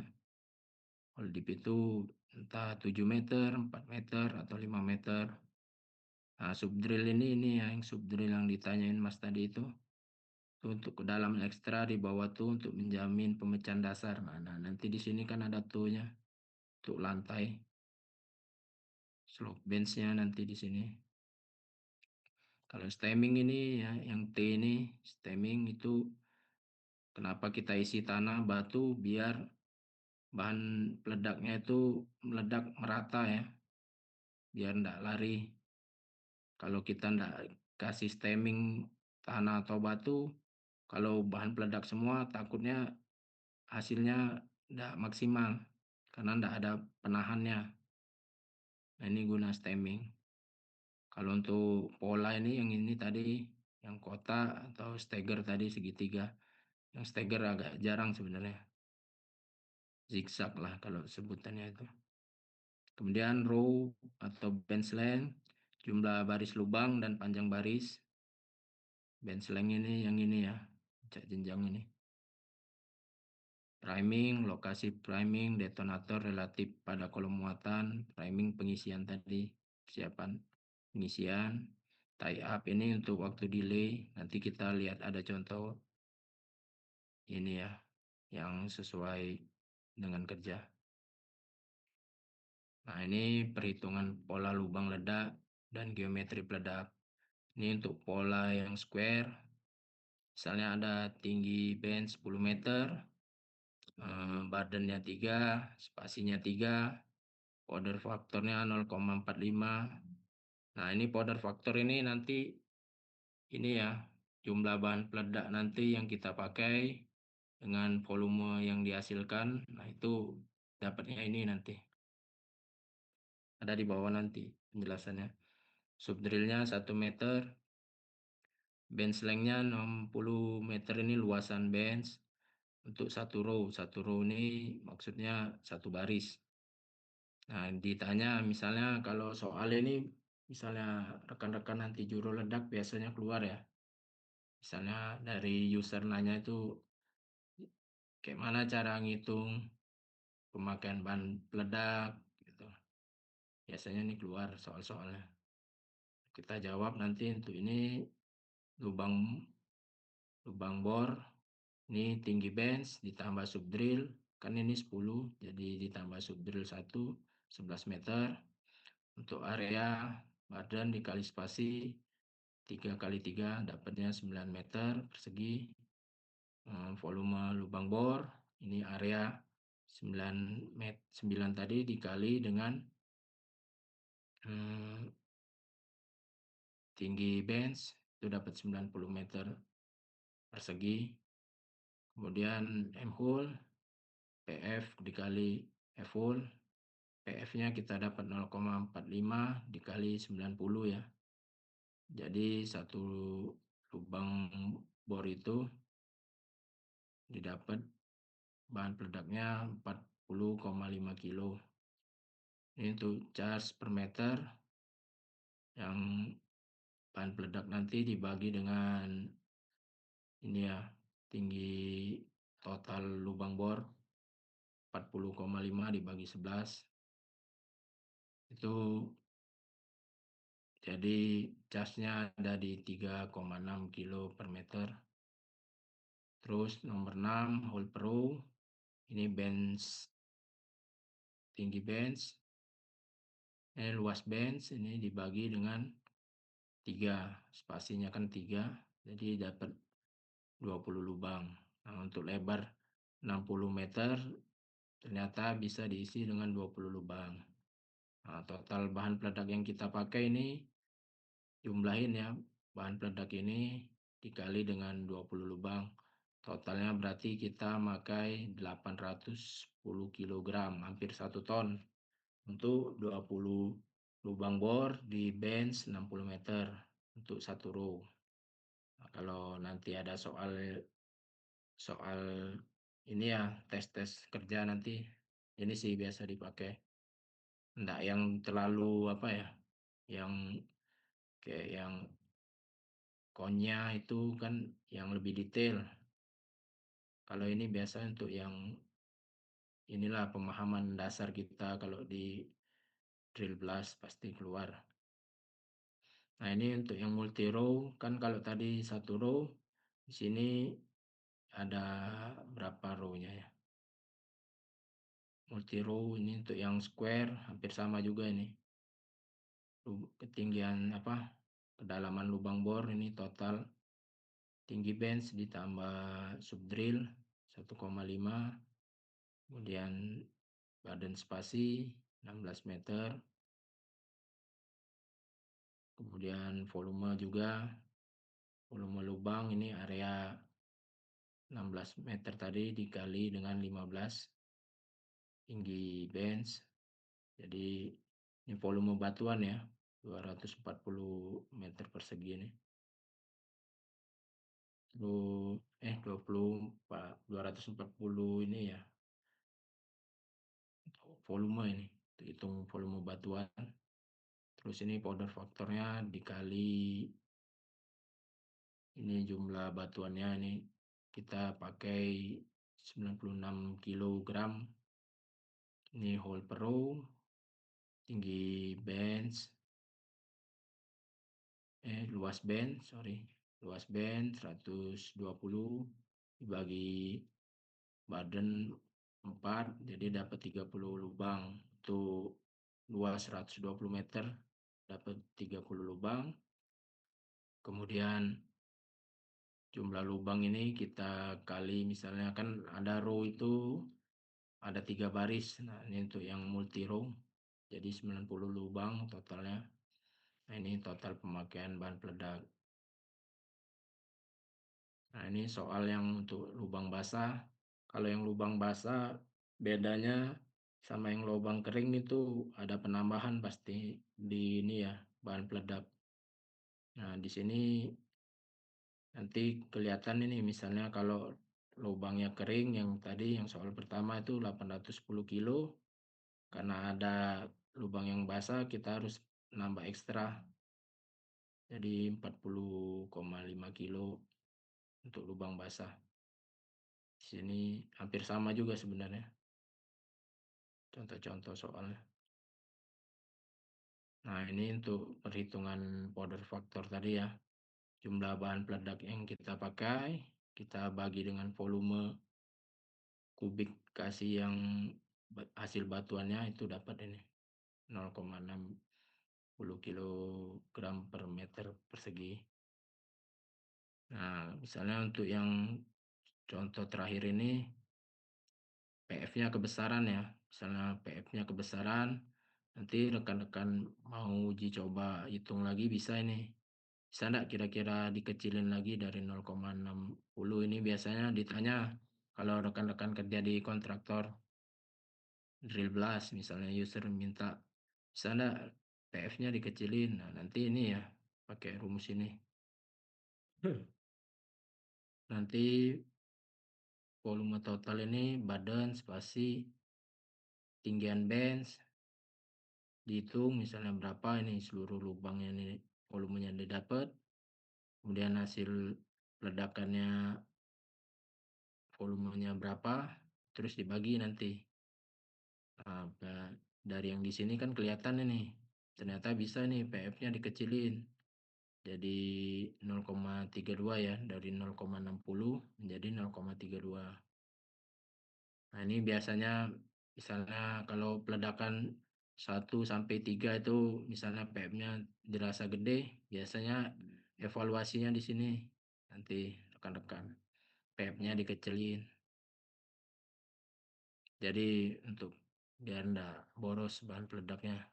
B: Hole deep itu entah 7 meter, 4 meter atau 5 meter. Nah, subdrill ini ya, yang subdrill yang ditanyain Mas tadi itu untuk kedalaman ekstra di bawah tuh untuk menjamin pemecahan dasar. Nah, nanti di sini kan ada tuhnya untuk lantai. Slope benchnya nanti di sini. Kalau stemming ini ya, yang T ini stemming itu kenapa kita isi tanah batu biar bahan peledaknya itu meledak merata ya, biar enggak lari. Kalau kita enggak kasih stemming tanah atau batu, kalau bahan peledak semua takutnya hasilnya enggak maksimal karena enggak ada penahannya. Nah, ini guna stemming. Kalau untuk pola ini yang ini tadi yang kotak atau stagger tadi segitiga. Yang stagger agak jarang sebenarnya. Zigzag lah kalau sebutannya itu. Kemudian row atau bench length, jumlah baris lubang dan panjang baris. Bench length ini yang ini ya, cak jenjang ini. Priming, lokasi priming, detonator relatif pada kolom muatan, priming pengisian tadi, persiapan pengisian, tie up ini untuk waktu delay. Nanti kita lihat ada contoh ini ya, yang sesuai dengan kerja. Nah, ini perhitungan pola lubang ledak dan geometri peledak. Ini untuk pola yang square. Misalnya ada tinggi bench 10 meter, badannya 3, spasinya 3, powder faktornya 0,45. Nah, ini powder faktor ini nanti ini ya, jumlah bahan peledak nanti yang kita pakai dengan volume yang dihasilkan. Nah, itu dapatnya ini nanti. Ada di bawah nanti penjelasannya. Subdrillnya 1 meter, bench length-nya 60 meter, ini luasan bench untuk satu row. Satu row ini maksudnya satu baris. Nah, ditanya misalnya kalau soal ini, misalnya rekan-rekan nanti juru ledak biasanya keluar ya. Misalnya dari user nanya itu kayak mana cara ngitung pemakaian bahan peledak gitu. Biasanya ini keluar soal-soalnya. Kita jawab nanti untuk ini lubang bor, ini tinggi bench ditambah subdrill, kan ini 10, jadi ditambah subdrill 1, 11 meter. Untuk area badan dikali spasi 3 kali 3 dapatnya 9 meter persegi. Volume lubang bor, ini area 9 tadi dikali dengan tinggi bench, itu dapat 90 meter persegi. Kemudian M hole, PF dikali F hole, PF-nya kita dapat 0,45 dikali 90 ya. Jadi satu lubang bor itu didapat bahan peledaknya 40,5 kilo. Ini untuk charge per meter yang bahan peledak nanti dibagi dengan ini ya, tinggi total lubang bor 40,5 dibagi 11 itu jadi charge-nya ada di 3,6 kilo per meter. Terus nomor 6 hole per row, ini bench, tinggi bench, ini luas bench, ini dibagi dengan 3, spasinya kan 3, jadi dapat 20 lubang. Nah, untuk lebar 60 meter ternyata bisa diisi dengan 20 lubang. Nah, total bahan peledak yang kita pakai ini jumlahin ya, bahan peledak ini dikali dengan 20 lubang. Totalnya berarti kita pakai 810 kg, hampir 1 ton untuk 20 lubang bor di bench 60 meter untuk satu row. Nah, kalau nanti ada soal ini ya, tes kerja nanti, ini sih biasa dipakai. Enggak yang terlalu apa ya, yang kayak yang konya itu kan yang lebih detail. Kalau ini biasa untuk yang inilah pemahaman dasar kita, kalau di drill blast pasti keluar. Nah, ini untuk yang multi row, kan kalau tadi satu row, di sini ada berapa row-nya ya. Multi row ini untuk yang square hampir sama juga ini. Ketinggian kedalaman lubang bor ini total tinggi bench ditambah subdrill 1,5, kemudian badan spasi 16 meter, kemudian volume juga, volume lubang ini area 16 meter tadi dikali dengan 15 tinggi bench, jadi ini volume batuan ya, 240 meter persegi ini. 240 ini ya volume, ini hitung volume batuan. Terus ini powder faktornya dikali ini jumlah batuannya, ini kita pakai 96 kg. Ini hole per row, tinggi bench, luas bench 120 dibagi badan 4, jadi dapat 30 lubang. Untuk luas 120 meter dapat 30 lubang. Kemudian jumlah lubang ini kita kali, misalnya kan ada row itu ada 3 baris. Nah, ini untuk yang multi row jadi 90 lubang totalnya. Nah, ini total pemakaian bahan peledak. Nah, ini soal yang untuk lubang basah. Kalau yang lubang basah bedanya sama yang lubang kering itu ada penambahan pasti di ini ya, bahan peledak. Nah, di sini nanti kelihatan ini misalnya kalau lubangnya kering yang tadi yang soal pertama itu 810 kilo, karena ada lubang yang basah kita harus nambah ekstra. Jadi 40,5 kilo untuk lubang basah. Di sini hampir sama juga sebenarnya contoh-contoh soalnya. Nah, ini untuk perhitungan powder factor tadi ya. Jumlah bahan peledak yang kita pakai, kita bagi dengan volume kubik kasih yang hasil batuannya itu dapat ini 0,60 kilogram per meter persegi. Nah, misalnya untuk yang contoh terakhir ini PF-nya kebesaran ya. Misalnya PF-nya kebesaran, nanti rekan-rekan mau uji coba hitung lagi bisa ini. Bisa enggak kira-kira dikecilin lagi dari 0,60 ini biasanya ditanya kalau rekan-rekan kerja di kontraktor drill blast misalnya user minta bisa enggak PF-nya dikecilin. Nah, nanti ini ya pakai rumus ini. Nanti volume total ini badan spasi tinggian bench dihitung misalnya berapa ini seluruh lubangnya ini volumenya didapat, kemudian hasil ledakannya volumenya berapa, terus dibagi nanti. Nah, dari yang di sini kan kelihatan ini, ternyata bisa nih PF-nya dikecilin. Jadi 0,32 ya, dari 0,60 menjadi 0,32. Nah, ini biasanya misalnya kalau peledakan 1 sampai 3 itu misalnya PF-nya dirasa gede, biasanya evaluasinya di sini nanti rekan-rekan PF-nya dikecilin. Jadi untuk biar enggak boros bahan peledaknya.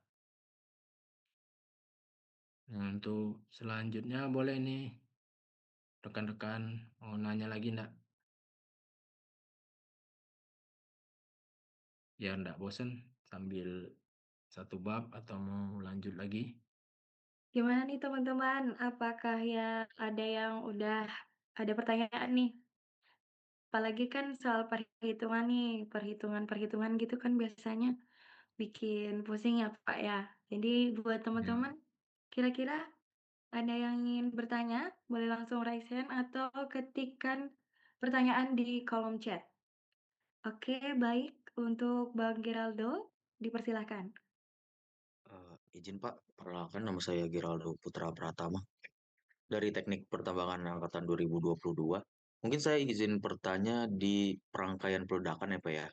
B: Nah, untuk selanjutnya boleh nih rekan-rekan mau nanya lagi enggak? Biar enggak bosen sambil satu bab atau mau lanjut lagi?
A: Gimana nih teman-teman? Apakah ya ada yang udah ada pertanyaan nih? Apalagi kan soal perhitungan nih, perhitungan-perhitungan gitu kan biasanya bikin pusing ya Pak ya. Jadi buat
B: Ya.
A: teman-teman, kira-kira ada yang ingin bertanya, boleh langsung raise hand atau ketikkan pertanyaan di kolom chat. Oke, baik. Untuk Bang Geraldo, dipersilahkan.
D: Izin Pak, perkenalkan nama saya Geraldo Putra Pratama dari Teknik Pertambangan Angkatan 2022. Mungkin saya izin bertanya di perangkaian peledakan ya Pak ya.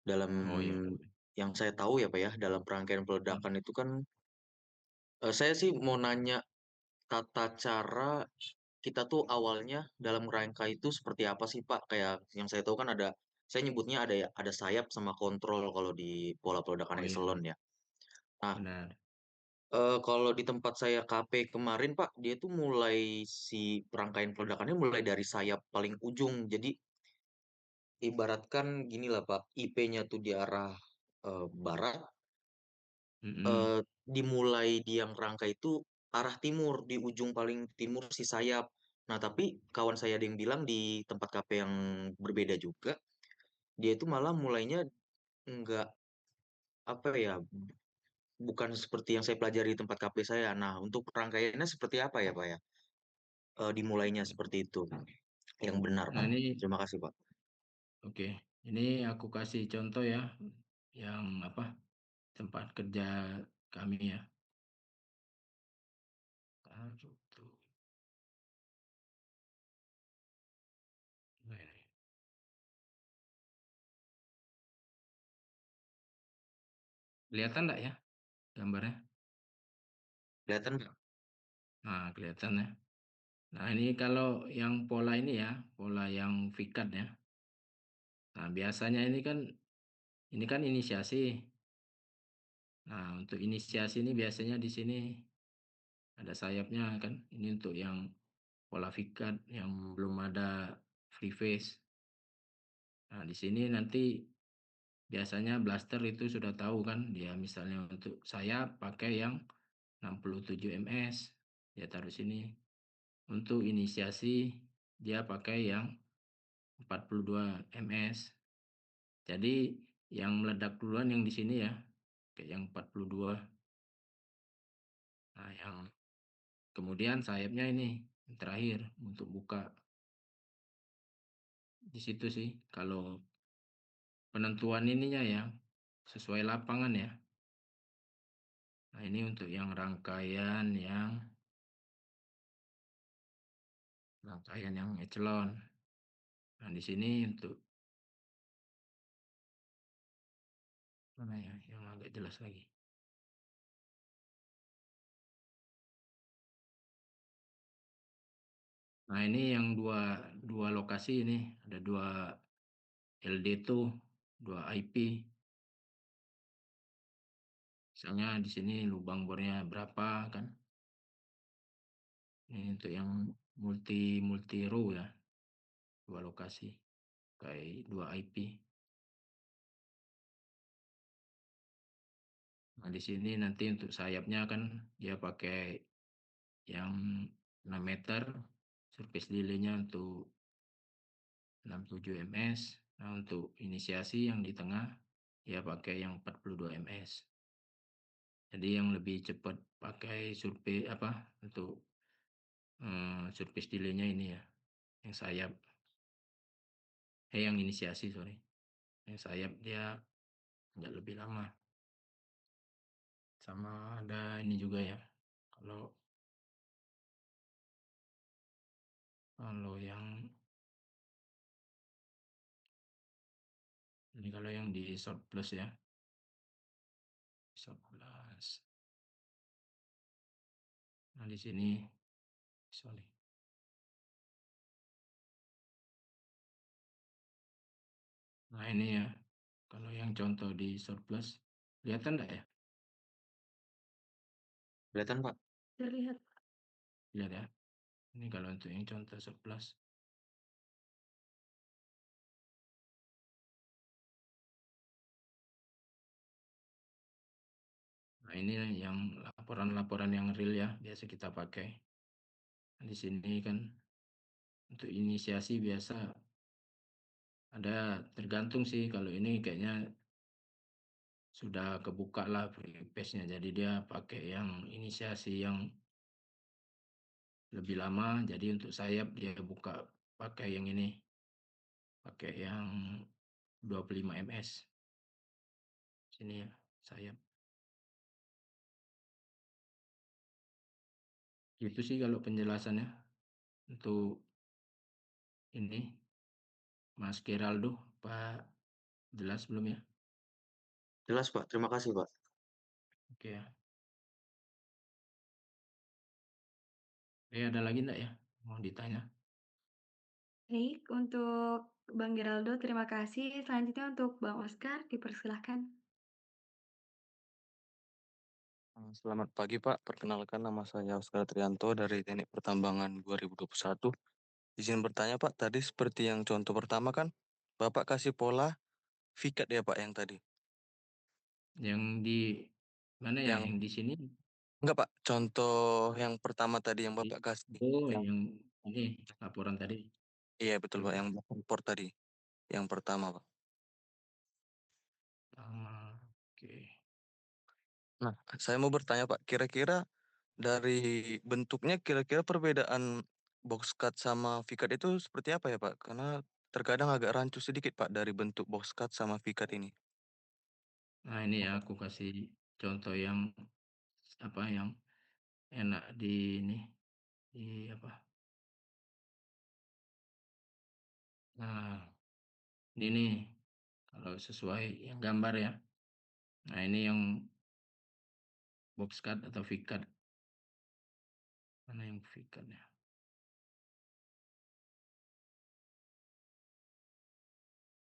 D: Dalam
B: Oh ya, boleh.
D: yang saya tahu ya Pak ya, dalam perangkaian peledakan itu kan saya sih mau nanya tata cara kita tuh awalnya dalam rangka itu seperti apa sih Pak? Kayak yang saya tahu kan saya nyebutnya ada sayap sama kontrol kalau di pola peledakan
B: Oh ya,
D: eselon ya. Nah,
B: benar.
D: Kalau di tempat saya KP kemarin Pak, dia tuh mulai si rangkaian peledakannya mulai dari sayap paling ujung. Jadi ibaratkan gini lah Pak, IP-nya tuh di arah barat,
B: Mm-mm.
D: dimulai di yang rangka itu arah timur, di ujung paling timur si sayap. Nah, tapi kawan saya ada yang bilang di tempat KP yang berbeda juga, dia itu malah mulainya nggak apa ya, bukan seperti yang saya pelajari di tempat KP saya. Nah, untuk rangkaiannya seperti apa ya Pak ya? Dimulainya seperti itu yang benar
B: Nah
D: Pak.
B: ini
D: Terima kasih Pak.
B: oke, ini aku kasih contoh ya, yang apa tempat kerja kami ya. Taruh tuh. Nah, ini. Kelihatan enggak ya gambarnya?
D: Kelihatan Pak?
B: Nah, kelihatan ya. Nah, ini kalau yang pola ini ya, pola yang vikat ya. Nah, biasanya ini kan inisiasi. Nah, untuk inisiasi ini biasanya di sini ada sayapnya kan. Ini untuk yang pola vikat yang belum ada free face. Nah, di sini nanti biasanya blaster itu sudah tahu kan, dia misalnya untuk sayap pakai yang 67 ms, dia taruh sini. Untuk inisiasi dia pakai yang 42 ms. Jadi yang meledak duluan yang di sini ya, kayak yang 42. Nah, yang kemudian sayapnya ini yang terakhir untuk buka. Di situ sih kalau penentuan ininya ya, sesuai lapangan ya. Nah, ini untuk yang rangkaian yang echelon. Nah, di sini untuk mana ya yang agak jelas lagi. Nah, ini yang dua lokasi ini, ada 2 LD2, 2 IP. Misalnya di sini lubang bornya berapa kan. Ini untuk yang multi row ya, 2 lokasi, kayak 2 IP. Nah, di sini nanti untuk sayapnya kan dia pakai yang 6 meter, surface delay-nya untuk 67 ms. Nah, untuk inisiasi yang di tengah dia pakai yang 42 ms. Jadi yang lebih cepat pakai survei untuk surface delay-nya ini ya, yang sayap. Yang inisiasi sorry. Yang sayap dia nggak lebih lama. Sama ada ini juga ya. Kalau yang ini kalau yang di short plus ya. Short plus. Nah, di sini sorry. Nah, ini ya. Kalau yang contoh di short plus kelihatan enggak ya?
D: Kelihatan, Pak?
A: Terlihat.
B: Lihat ya. Ini kalau untuk yang contoh short plus. Nah, ini yang laporan-laporan yang real ya, biasa kita pakai. Nah, di sini kan untuk inisiasi biasa ada, tergantung sih, kalau ini kayaknya sudah kebuka lah free pace-nya, jadi dia pakai yang inisiasi yang lebih lama, jadi untuk sayap dia buka pakai yang ini, pakai yang 25 ms. Sini ya, sayap. Itu sih kalau penjelasannya untuk ini, Mas Geraldo. Pak, jelas belum ya?
D: Jelas, Pak. Terima kasih, Pak.
B: Oke ya. Ada lagi enggak ya mau ditanya?
A: Baik, untuk Bang Geraldo terima kasih. Selanjutnya untuk Bang Oscar dipersilahkan.
C: Selamat pagi Pak, perkenalkan nama saya Oscar Trianto dari Teknik Pertambangan 2021. Izin bertanya Pak, tadi seperti yang contoh pertama kan, Bapak kasih pola vikat ya Pak yang tadi?
B: Yang di mana ya?
C: Yang
B: Yang di sini?
C: enggak Pak, contoh yang pertama tadi yang
B: Di,
C: Bapak kasih.
B: yang ini laporan tadi.
C: Iya betul Pak, yang
B: Laporan
C: report tadi, yang pertama Pak.
B: pertama. Oke.
C: Nah, saya mau bertanya Pak, kira-kira dari bentuknya kira-kira perbedaan box cut sama vikat itu seperti apa ya Pak? Karena terkadang agak rancu sedikit Pak dari bentuk box cut sama vikat ini.
B: Nah, ini ya aku kasih contoh yang yang enak di ini, di apa? Nah, ini nih kalau sesuai yang gambar ya. Nah, ini yang box cut atau V-cut. Mana yang V-cut ya?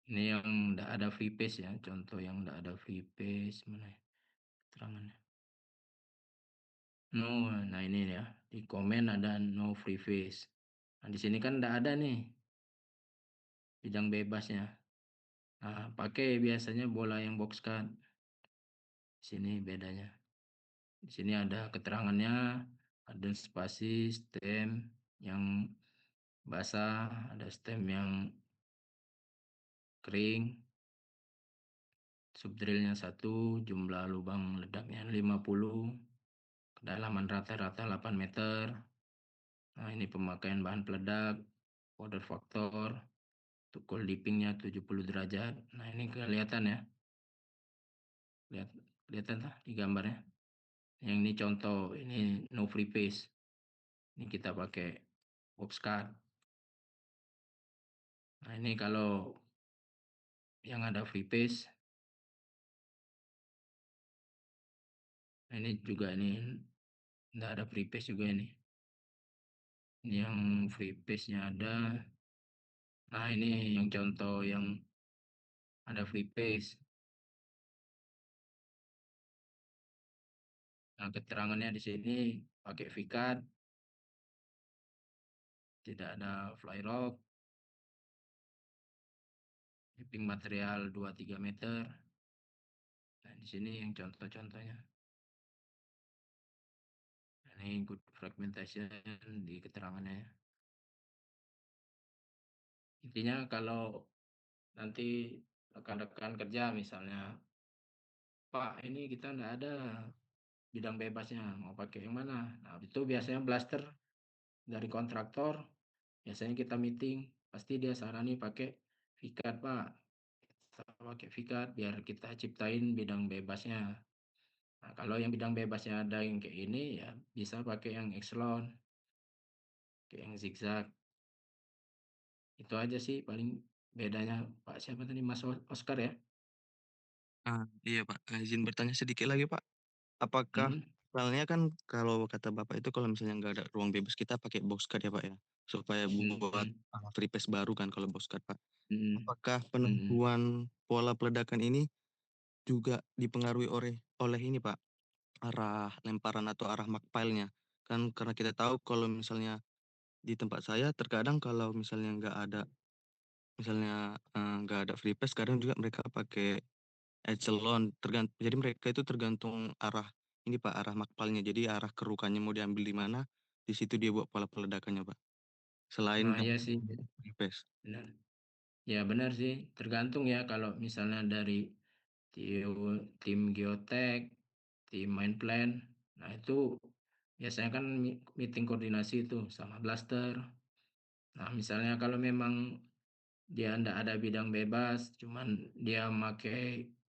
B: Ini yang enggak ada free pace ya, contoh yang enggak ada free pace mana ya? Keterangannya. No, nah ini ya, di komen ada no free face. Nah, di sini kan enggak ada nih bidang bebasnya. Nah, pakai biasanya bola yang box cut. Sini bedanya. Di sini ada keterangannya, ada spasi, stem yang basah, ada stem yang kering. Subdrillnya 1, jumlah lubang ledaknya 50, kedalaman rata-rata 8 meter. Nah, ini pemakaian bahan peledak, powder faktor, untuk cold dippingnya 70 derajat. Nah, ini kelihatan ya. Kelihatan di gambarnya. Yang ini contoh, ini no free paste. Ini kita pakai box cut. Nah, ini kalau yang ada free paste. Nah, ini juga ini enggak ada free paste juga ini. Ini yang free paste-nya ada. Nah, ini yang contoh yang ada free paste. Nah, keterangannya di sini pakai vikat, tidak ada fly rock, dipping material 2-3 meter. Nah, di sini yang contoh-contohnya. Nah, ini good fragmentation di keterangannya. Intinya kalau nanti rekan-rekan kerja misalnya, Pak, ini kita enggak ada bidang bebasnya, mau pakai yang mana? Nah, itu biasanya blaster dari kontraktor, biasanya kita meeting, pasti dia sarani pakai vikat, Pak. Kita pakai vikat biar kita ciptain bidang bebasnya. Nah, kalau yang bidang bebasnya ada yang kayak ini, ya bisa pakai yang Exlon, kayak yang zigzag. Itu aja sih paling bedanya. Pak siapa tadi, Mas Oscar ya?
E: Iya Pak, izin bertanya sedikit lagi Pak. Apakah
B: Hmm,
E: soalnya kan kalau kata Bapak itu kalau misalnya nggak ada ruang bebas kita pakai box cut ya Pak ya, supaya
B: hmm,
E: buat
B: hmm,
E: free paste baru kan kalau box cut Pak.
B: hmm,
E: Apakah
B: hmm, hmm.
E: penentuan pola peledakan ini juga dipengaruhi oleh ini Pak, arah lemparan atau arah makpilnya? Kan karena kita tahu kalau misalnya di tempat saya terkadang kalau misalnya nggak ada free paste, kadang juga mereka pakai Echelon, jadi mereka itu tergantung arah ini Pak, arah makpalnya. Jadi arah kerukannya mau diambil di mana, di situ dia buat pola peledakannya Pak. Selain
B: Nah, iya sih,
E: request.
B: benar. Ya benar sih, tergantung ya kalau misalnya dari tim geotek, tim main plan. Nah, itu biasanya kan meeting koordinasi itu sama blaster. Nah, misalnya kalau memang dia ndak ada bidang bebas, cuman dia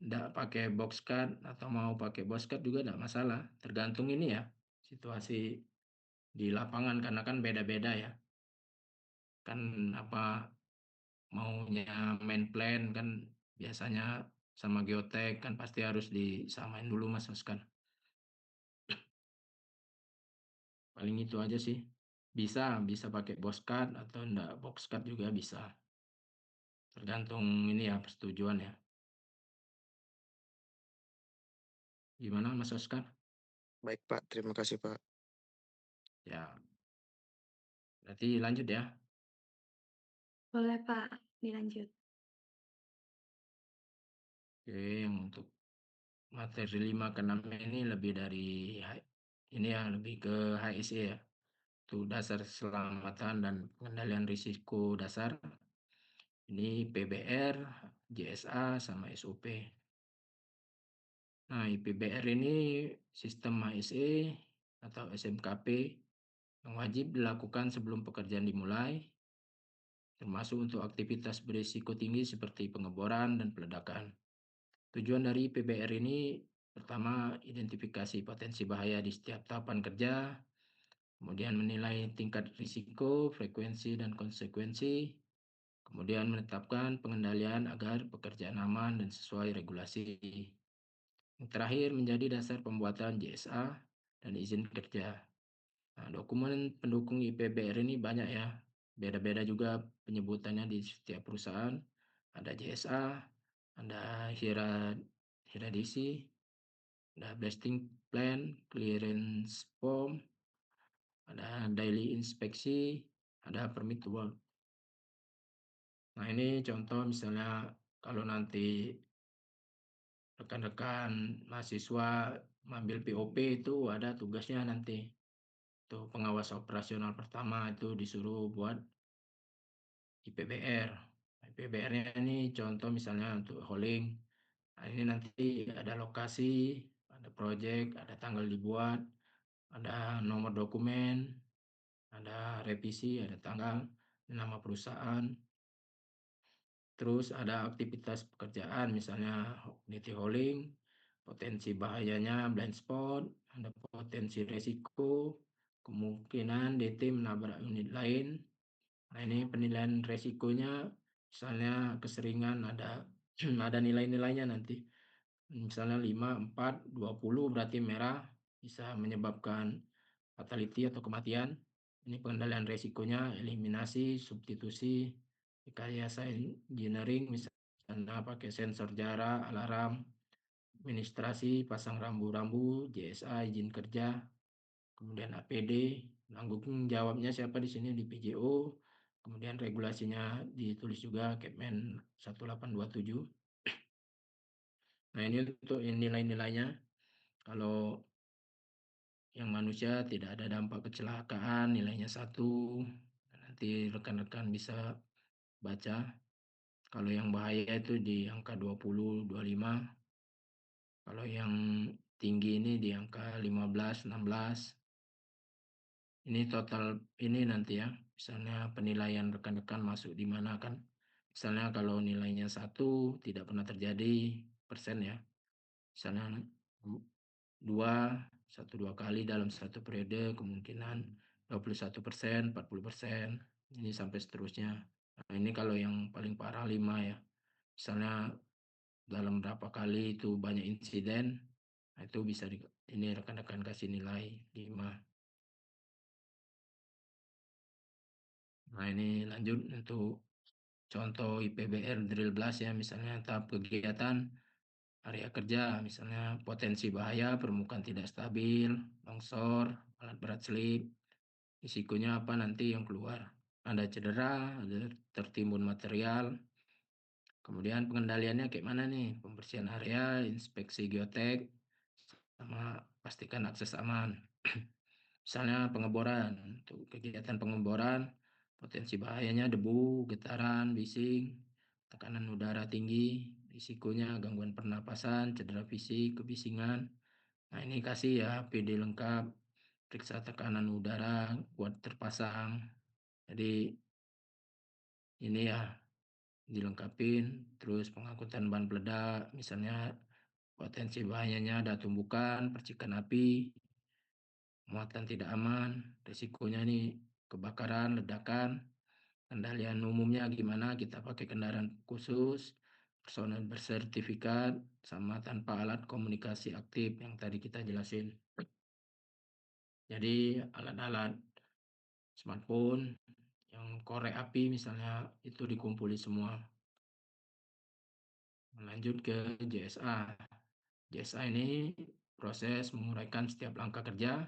B: ndak pakai box cut atau mau pakai box cut juga ndak masalah. Tergantung ini ya, situasi di lapangan karena kan beda-beda ya. Kan apa maunya main plan kan biasanya sama geotek kan pasti harus disamain dulu Mas Oscar. Paling itu aja sih. Bisa pakai box cut atau enggak box cut juga bisa. Tergantung ini ya persetujuan ya. Gimana Mas Oscar?
E: Baik Pak, terima kasih Pak.
B: Ya, berarti lanjut ya.
A: Boleh Pak, dilanjut.
B: Oke, yang untuk materi 5 ke 6 ini lebih dari ini ya, lebih ke HSE ya. Itu dasar keselamatan dan pengendalian risiko dasar. Ini PBR, JSA, sama SOP. Nah, IPBR ini sistem HSE atau SMKP yang wajib dilakukan sebelum pekerjaan dimulai, termasuk untuk aktivitas berisiko tinggi seperti pengeboran dan peledakan. Tujuan dari IPBR ini pertama, identifikasi potensi bahaya di setiap tahapan kerja, kemudian menilai tingkat risiko, frekuensi, dan konsekuensi, kemudian menetapkan pengendalian agar pekerjaan aman dan sesuai regulasi. Yang terakhir menjadi dasar pembuatan JSA dan izin kerja. Nah, dokumen pendukung IPBR ini banyak ya, beda-beda juga penyebutannya di setiap perusahaan. Ada JSA, ada hieradisi, ada blasting plan, clearance form, ada daily inspeksi, ada permit to work. Nah, ini contoh misalnya kalau nanti rekan-rekan mahasiswa mengambil POP itu ada tugasnya nanti. Tuh pengawas operasional pertama itu disuruh buat IPBR. IPBR-nya ini contoh misalnya untuk hauling. Nah, ini nanti ada lokasi, ada project, ada tanggal dibuat, ada nomor dokumen, ada revisi, ada tanggal, nama perusahaan. Terus ada aktivitas pekerjaan misalnya cognitive hauling, potensi bahayanya blind spot, ada potensi resiko, kemungkinan DT menabrak unit lain. Nah, ini penilaian resikonya misalnya keseringan ada ada nilai-nilainya nanti. Misalnya 5, 4, 20 berarti merah bisa menyebabkan fatality atau kematian. Ini pengendalian resikonya, eliminasi, substitusi, rekayasa engineering, misalnya pakai sensor jarak, alarm, administrasi, pasang rambu-rambu, JSA, izin kerja, kemudian APD, tanggung jawabnya siapa di sini di PJO, kemudian regulasinya ditulis juga Kepmen 1827. Nah, ini untuk nilai-nilainya. Kalau yang manusia tidak ada dampak kecelakaan, nilainya 1. Nanti rekan-rekan bisa baca. Kalau yang bahaya itu di angka 20, 25. Kalau yang tinggi ini di angka 15, 16. Ini total ini nanti ya. Misalnya penilaian rekan-rekan masuk di mana kan. Misalnya kalau nilainya 1 tidak pernah terjadi persen ya. Misalnya 2, 1-2 kali dalam satu periode, kemungkinan 21%, 40%, ini sampai seterusnya. Nah, ini kalau yang paling parah 5 ya. Misalnya dalam berapa kali itu banyak insiden, nah itu bisa ini rekan-rekan kasih nilai 5. Nah, ini lanjut untuk contoh IPBR drill blast ya, misalnya tahap kegiatan area kerja, misalnya potensi bahaya, permukaan tidak stabil, longsor, alat berat selip, risikonya apa nanti yang keluar. Ada cedera, ada tertimbun material. Kemudian pengendaliannya kayak mana nih? Pembersihan area, inspeksi geotek, sama pastikan akses aman. Misalnya pengeboran, untuk kegiatan pengeboran, potensi bahayanya debu, getaran, bising, tekanan udara tinggi, risikonya gangguan pernapasan, cedera fisik, kebisingan. Nah, ini kasih ya PD lengkap, periksa tekanan udara, kuat terpasang. Jadi ini ya dilengkapin, terus pengangkutan bahan peledak, misalnya potensi bahayanya ada tumbukan, percikan api, muatan tidak aman, risikonya ini kebakaran, ledakan, kendalian umumnya gimana, kita pakai kendaraan khusus, personel bersertifikat, sama tanpa alat komunikasi aktif yang tadi kita jelasin. Jadi alat-alat smartphone yang korek api misalnya itu dikumpuli semua. Lanjut ke JSA. JSA ini proses menguraikan setiap langkah kerja,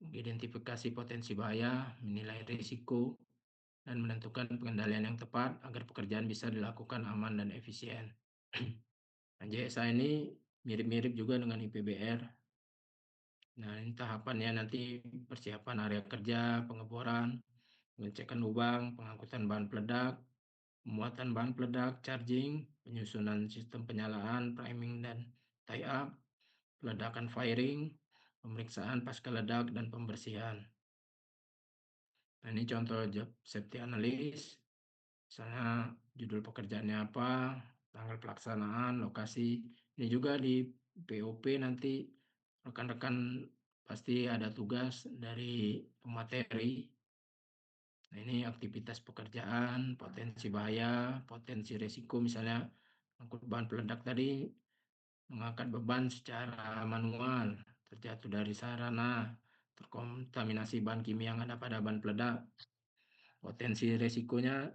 B: mengidentifikasi potensi bahaya, menilai risiko, dan menentukan pengendalian yang tepat agar pekerjaan bisa dilakukan aman dan efisien. Nah, JSA ini mirip-mirip juga dengan IPBR. Nah, ini tahapannya nanti persiapan area kerja, pengeboran, pengecekan lubang, pengangkutan bahan peledak, pembuatan bahan peledak, charging, penyusunan sistem penyalaan, priming dan tie up, peledakan firing, pemeriksaan pasca ledak, dan pembersihan. Nah, ini contoh job safety analysis. Misalnya judul pekerjaannya apa, tanggal pelaksanaan, lokasi. Ini juga di POP nanti rekan-rekan pasti ada tugas dari pemateri. Nah, ini aktivitas pekerjaan, potensi bahaya, potensi resiko, misalnya angkut bahan peledak tadi, mengangkat beban secara manual, terjatuh dari sarana, terkontaminasi bahan kimia yang ada pada bahan peledak. Potensi resikonya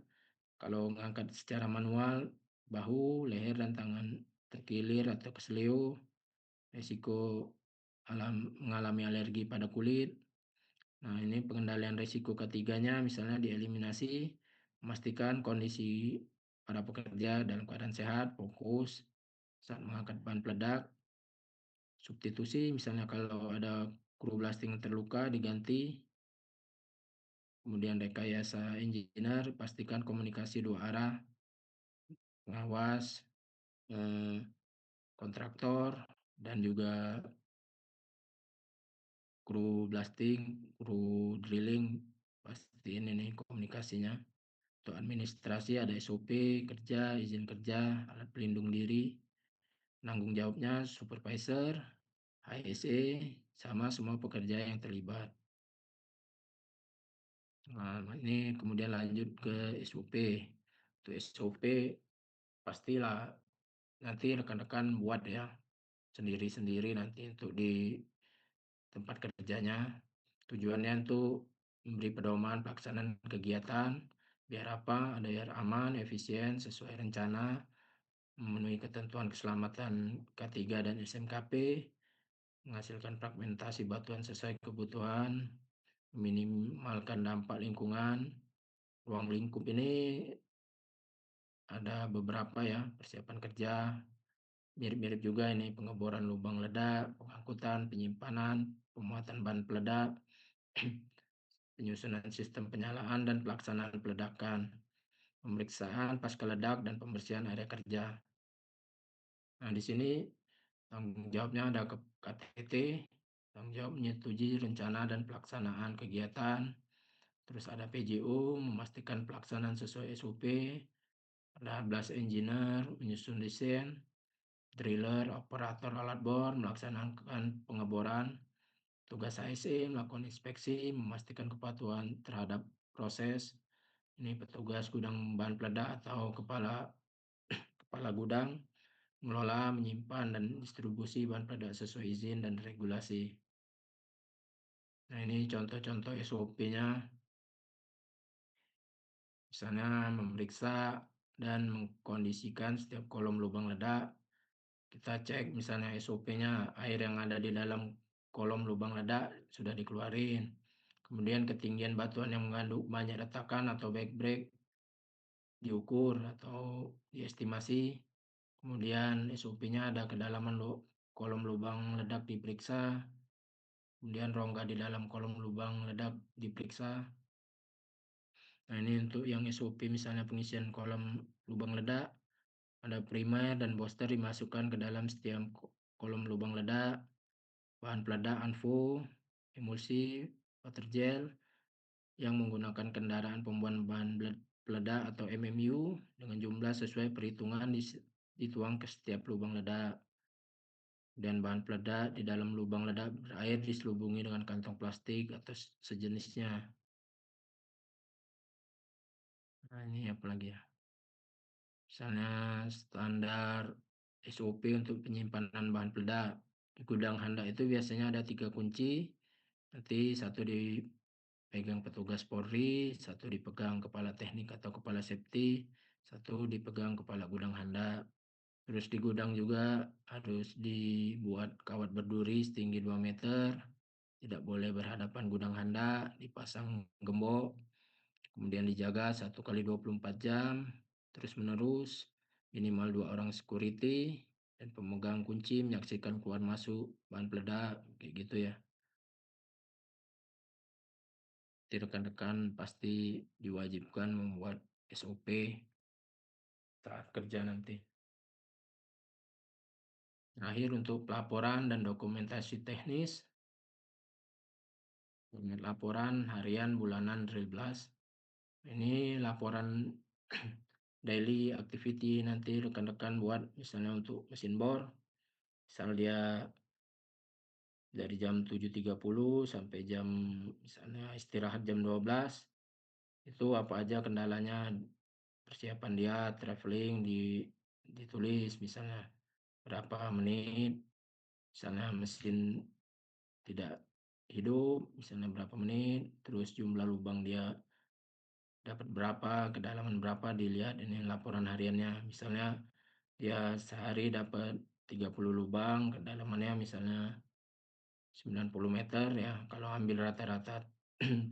B: kalau mengangkat secara manual, bahu, leher, dan tangan terkilir atau keseleo, resiko mengalami alergi pada kulit. Nah, ini pengendalian risiko ketiganya misalnya dieliminasi, memastikan kondisi para pekerja dalam keadaan sehat, fokus saat mengangkat bahan peledak. Substitusi misalnya kalau ada kru blasting yang terluka diganti. Kemudian rekayasa engineer, pastikan komunikasi dua arah, pengawas, kontraktor, dan juga kru blasting, kru drilling, pastiin ini komunikasinya. Untuk administrasi ada SOP, kerja, izin kerja, alat pelindung diri, penanggung jawabnya supervisor, HSE, sama semua pekerja yang terlibat. Nah, ini kemudian lanjut ke SOP. Untuk SOP pastilah nanti rekan-rekan buat ya sendiri-sendiri nanti untuk di tempat kerjanya. Tujuannya untuk memberi pedoman pelaksanaan kegiatan biar apa? Biar aman, efisien, sesuai rencana, memenuhi ketentuan keselamatan K3 dan SMKP, menghasilkan fragmentasi batuan sesuai kebutuhan, meminimalkan dampak lingkungan. Ruang lingkup ini ada beberapa ya persiapan kerja, mirip-mirip juga ini pengeboran lubang ledak, pengangkutan, penyimpanan, pemuatan bahan peledak, penyusunan sistem penyalaan dan pelaksanaan peledakan, pemeriksaan pasca ledak dan pembersihan area kerja. Nah, di sini tanggung jawabnya ada ke KTT, tanggung jawab menyetujui rencana dan pelaksanaan kegiatan. Terus ada PJU, memastikan pelaksanaan sesuai SOP. Ada blast engineer, menyusun desain. Driller, operator alat bor, melaksanakan pengeboran. Tugas HSE, melakukan inspeksi, memastikan kepatuhan terhadap proses. Ini petugas gudang bahan peledak atau kepala gudang, mengelola, menyimpan, dan distribusi bahan peledak sesuai izin dan regulasi. Nah, ini contoh-contoh SOP-nya. Misalnya memeriksa dan mengkondisikan setiap kolom lubang ledak. Kita cek misalnya SOP-nya, air yang ada di dalam kolom lubang ledak sudah dikeluarin. Kemudian ketinggian batuan yang mengandung banyak retakan atau backbreak diukur atau diestimasi. Kemudian SOP-nya ada kedalaman kolom lubang ledak diperiksa. Kemudian rongga di dalam kolom lubang ledak diperiksa. Nah, ini untuk yang SOP misalnya pengisian kolom lubang ledak. Ada primer dan booster dimasukkan ke dalam setiap kolom lubang ledak. Bahan peledak ANFO, emulsi, water gel yang menggunakan kendaraan pembuat bahan peledak atau MMU dengan jumlah sesuai perhitungan dituang ke setiap lubang ledak. Dan bahan peledak di dalam lubang ledak berair diselubungi dengan kantong plastik atau sejenisnya. Nah, ini apa lagi ya? Misalnya standar SOP untuk penyimpanan bahan peledak. Di gudang handak itu biasanya ada 3 kunci. Nanti satu dipegang petugas Polri, satu dipegang kepala teknik atau kepala safety, satu dipegang kepala gudang handak. Terus di gudang juga harus dibuat kawat berduri setinggi 2 meter. Tidak boleh berhadapan gudang handak, dipasang gembok. Kemudian dijaga 1 kali 24 jam, terus menerus, minimal 2 orang security, dan pemegang kunci menyaksikan keluar masuk bahan peledak, kayak gitu ya. Jadi rekan-rekan pasti diwajibkan membuat SOP saat kerja nanti. Terakhir untuk pelaporan dan dokumentasi teknis. Laporan harian, bulanan, drill blast. Ini laporan daily activity nanti rekan-rekan buat misalnya untuk mesin bor. Misal dia dari jam 7.30 sampai jam misalnya istirahat jam 12. Itu apa aja kendalanya, persiapan dia traveling ditulis misalnya berapa menit, misalnya mesin tidak hidup misalnya berapa menit, terus jumlah lubang dia dapat berapa, kedalaman berapa, dilihat ini laporan hariannya. Misalnya dia sehari dapat 30 lubang, kedalamannya misalnya 90 meter ya, kalau ambil rata-rata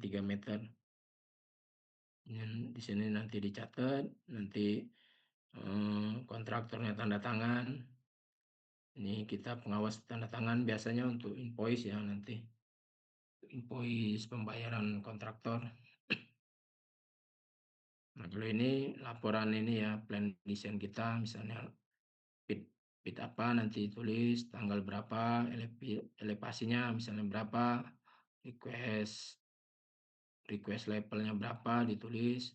B: 3 meter. Di sini nanti dicatat, nanti kontraktornya tanda tangan. Ini kita pengawas tanda tangan biasanya untuk invoice ya nanti. Invoice pembayaran kontraktor. Nah, kalau ini laporan ini ya, plan desain kita, misalnya bid apa nanti tulis tanggal berapa, elevasinya misalnya berapa, request levelnya berapa ditulis.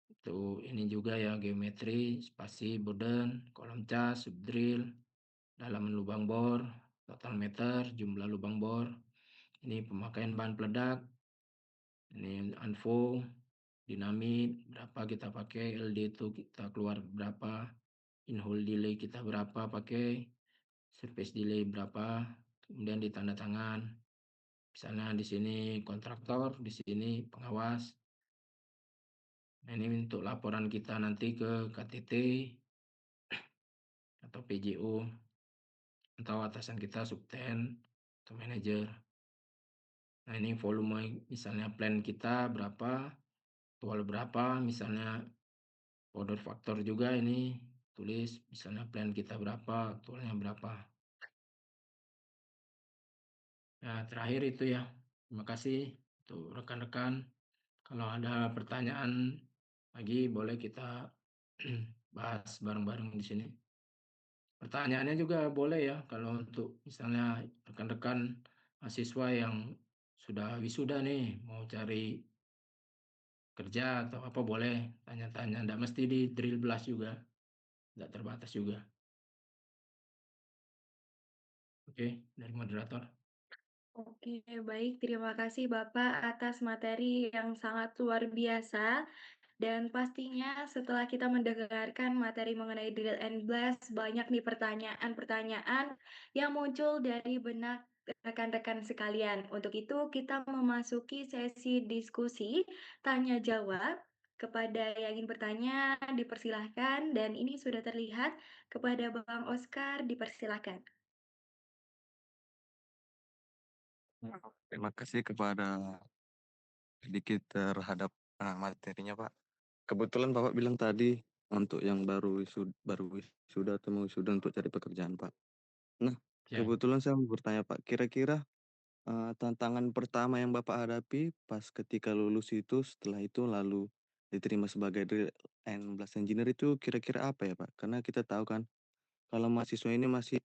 B: Itu ini juga ya, geometri, spasi, boden, kolom cas, subdrill, dalaman lubang bor, total meter, jumlah lubang bor. Ini pemakaian bahan peledak. Ini anvo, dinamit, berapa kita pakai, LD itu kita keluar berapa, in-hole delay kita berapa pakai, surface delay berapa, kemudian ditanda tangan. Misalnya di sini kontraktor, di sini pengawas. Nah, ini untuk laporan kita nanti ke KTT atau PJO atau atasan kita subten atau manajer. Nah, ini volume misalnya plan kita berapa, aktual berapa, misalnya order faktor juga ini tulis misalnya plan kita berapa, aktualnya berapa. Nah, terakhir itu ya. Terima kasih untuk rekan-rekan. Kalau ada pertanyaan lagi boleh kita bahas bareng-bareng di sini. Pertanyaannya juga boleh ya kalau untuk misalnya rekan-rekan mahasiswa yang sudah wisuda nih mau cari kerja atau apa boleh tanya-tanya. Nggak mesti di drill blast juga. Nggak terbatas juga. Oke, dari moderator.
A: Oke, baik. Terima kasih Bapak atas materi yang sangat luar biasa. Dan pastinya setelah kita mendengarkan materi mengenai drill and blast, banyak nih pertanyaan-pertanyaan yang muncul dari benak rekan-rekan sekalian. Untuk itu kita memasuki sesi diskusi tanya jawab. Kepada yang ingin bertanya, dipersilahkan. Dan ini sudah terlihat kepada Bang Oscar, dipersilahkan.
E: Terima kasih kepada sedikit terhadap materinya, Pak. Kebetulan Bapak bilang tadi untuk yang baru wisuda atau mau wisuda untuk cari pekerjaan, Pak. Nah,
B: Ya.
E: kebetulan saya mau bertanya, Pak, kira-kira tantangan pertama yang Bapak hadapi pas ketika lulus itu, setelah itu lalu diterima sebagai drill and blast engineer itu kira-kira apa ya, Pak? Karena kita tahu kan kalau mahasiswa ini masih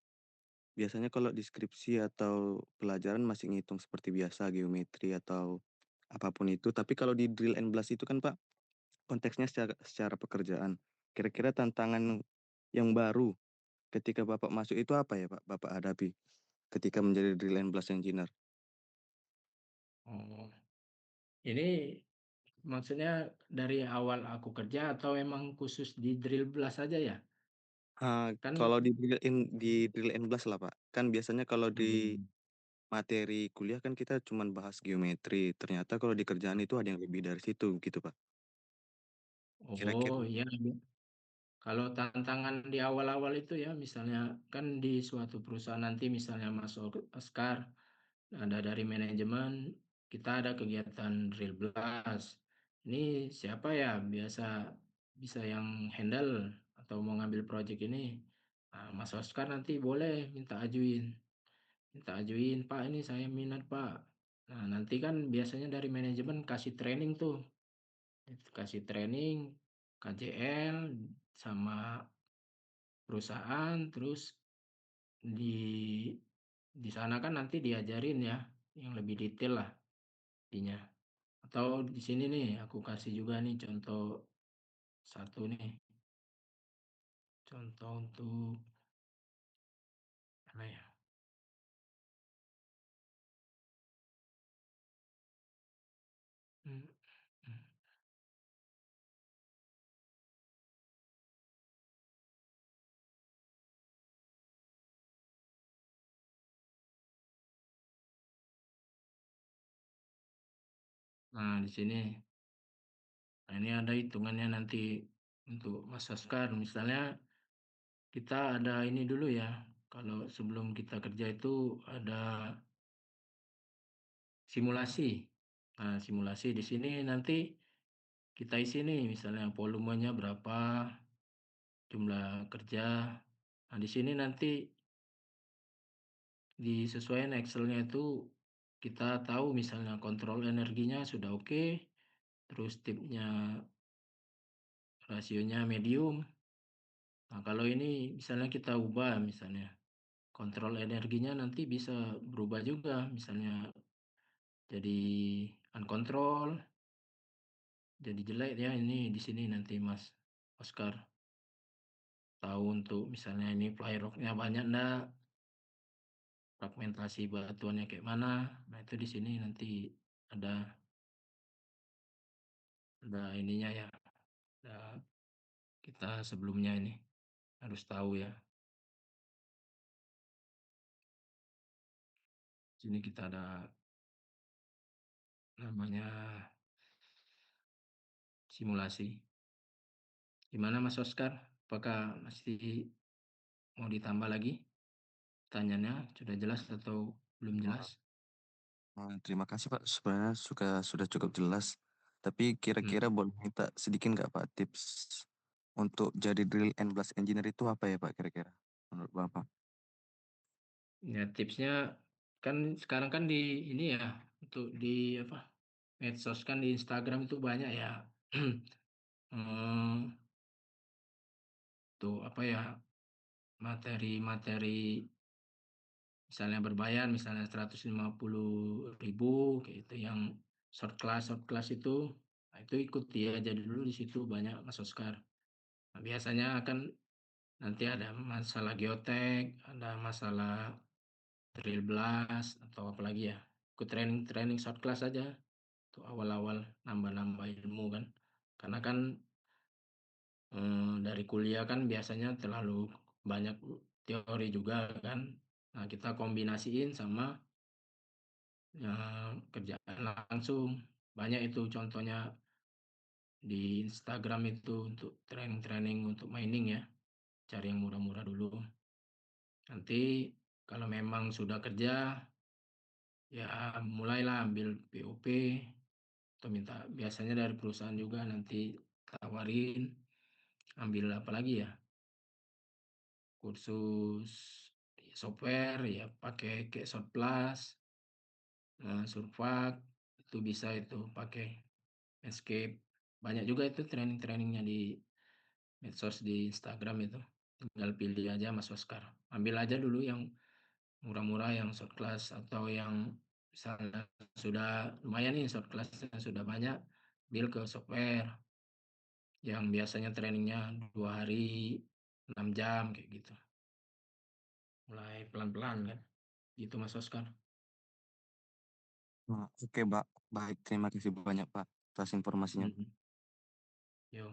E: biasanya kalau deskripsi atau pelajaran masih ngitung seperti biasa geometri atau apapun itu, tapi kalau di drill and blast itu kan, Pak, konteksnya secara pekerjaan. Kira-kira tantangan yang baru ketika Bapak masuk itu apa ya, Pak, Bapak hadapi ketika menjadi drill and blast engineer?
B: Oh, ini maksudnya dari awal aku kerja atau emang khusus di drill blast saja ya? Kan
E: Kalau di drill and blast lah, Pak. Kan biasanya kalau di
B: hmm,
E: materi kuliah kan kita cuman bahas geometri, ternyata kalau di kerjaan itu ada yang lebih dari situ gitu, Pak. Kira-kira
B: oh iya. Kalau tantangan di awal-awal itu ya, misalnya kan di suatu perusahaan nanti misalnya masuk Oscar, ada dari manajemen, kita ada kegiatan drill blast. Ini siapa ya biasa bisa yang handle atau mau ngambil project ini? Nah, Mas Oscar nanti boleh minta ajuin, Pak ini saya minat Pak. Nah, nanti kan biasanya dari manajemen kasih training tuh, kasih training KJL sama perusahaan, terus di sana kan nanti diajarin ya yang lebih detail lah intinya. Atau di sini nih aku kasih juga nih contoh satu nih, contoh untuk apa ya? Hmm, hmm. Nah, di sini. Nah, ini ada hitungannya nanti untuk Mas Oscar. Misalnya kita ada ini dulu ya. Kalau sebelum kita kerja itu ada simulasi. Nah, simulasi di sini nanti kita isi nih, misalnya volumenya berapa, jumlah kerja. Nah, di sini nanti disesuaikan Excel-nya itu kita tahu misalnya kontrol energinya sudah oke, terus tipnya rasionya medium. Nah, kalau ini misalnya kita ubah misalnya kontrol energinya nanti bisa berubah juga, misalnya jadi uncontrol, jadi jelek ya ini di sini nanti Mas Oscar. Tahu untuk misalnya ini fly rocknya banyak enggak, fragmentasi batuannya kayak mana. Nah, itu di sini nanti ada ininya ya. Ada kita sebelumnya ini harus tahu ya. Sini kita ada namanya simulasi. Gimana Mas Oscar? Apakah masih mau ditambah lagi? Pertanyaannya sudah jelas atau belum jelas?
E: Terima kasih Pak, sebenarnya sudah cukup jelas. Tapi kira-kira boleh minta sedikit nggak Pak tips untuk jadi drill and blast engineer itu apa ya Pak kira-kira menurut Bapak?
B: Ya tipsnya kan sekarang kan di ini ya untuk di apa medsos kan di Instagram itu banyak ya. Tuh apa ya materi-materi misalnya berbayar misalnya 150.000 kayak itu yang short class itu. Nah, itu ikuti aja dulu di situ banyak Mas Oscar. Nah, biasanya kan nanti ada masalah geotek, ada masalah drill blast atau apalagi ya. Ikut training short class aja tuh awal-awal nambah-nambah ilmu kan. Karena kan dari kuliah kan biasanya terlalu banyak teori juga kan. Nah, kita kombinasiin sama kerjaan langsung. Banyak itu contohnya di Instagram itu untuk training-training untuk mining ya. Cari yang murah-murah dulu. Nanti kalau memang sudah kerja, ya mulailah ambil POP atau minta biasanya dari perusahaan juga nanti tawarin ambil apa lagi ya kursus software ya pakai kayak Surplus, Surfac itu bisa itu pakai Escape. Banyak juga itu training-trainingnya di medsos di Instagram itu. Tinggal pilih aja Mas Oscar. Ambil aja dulu yang murah-murah yang short class atau yang misalnya sudah lumayan nih short classnya sudah banyak, ambil ke software yang biasanya trainingnya 2 hari 6 jam kayak gitu. Mulai pelan-pelan kan. Gitu Mas Oscar.
E: Oke Pak, baik terima kasih banyak Pak atas informasinya.
B: Yo.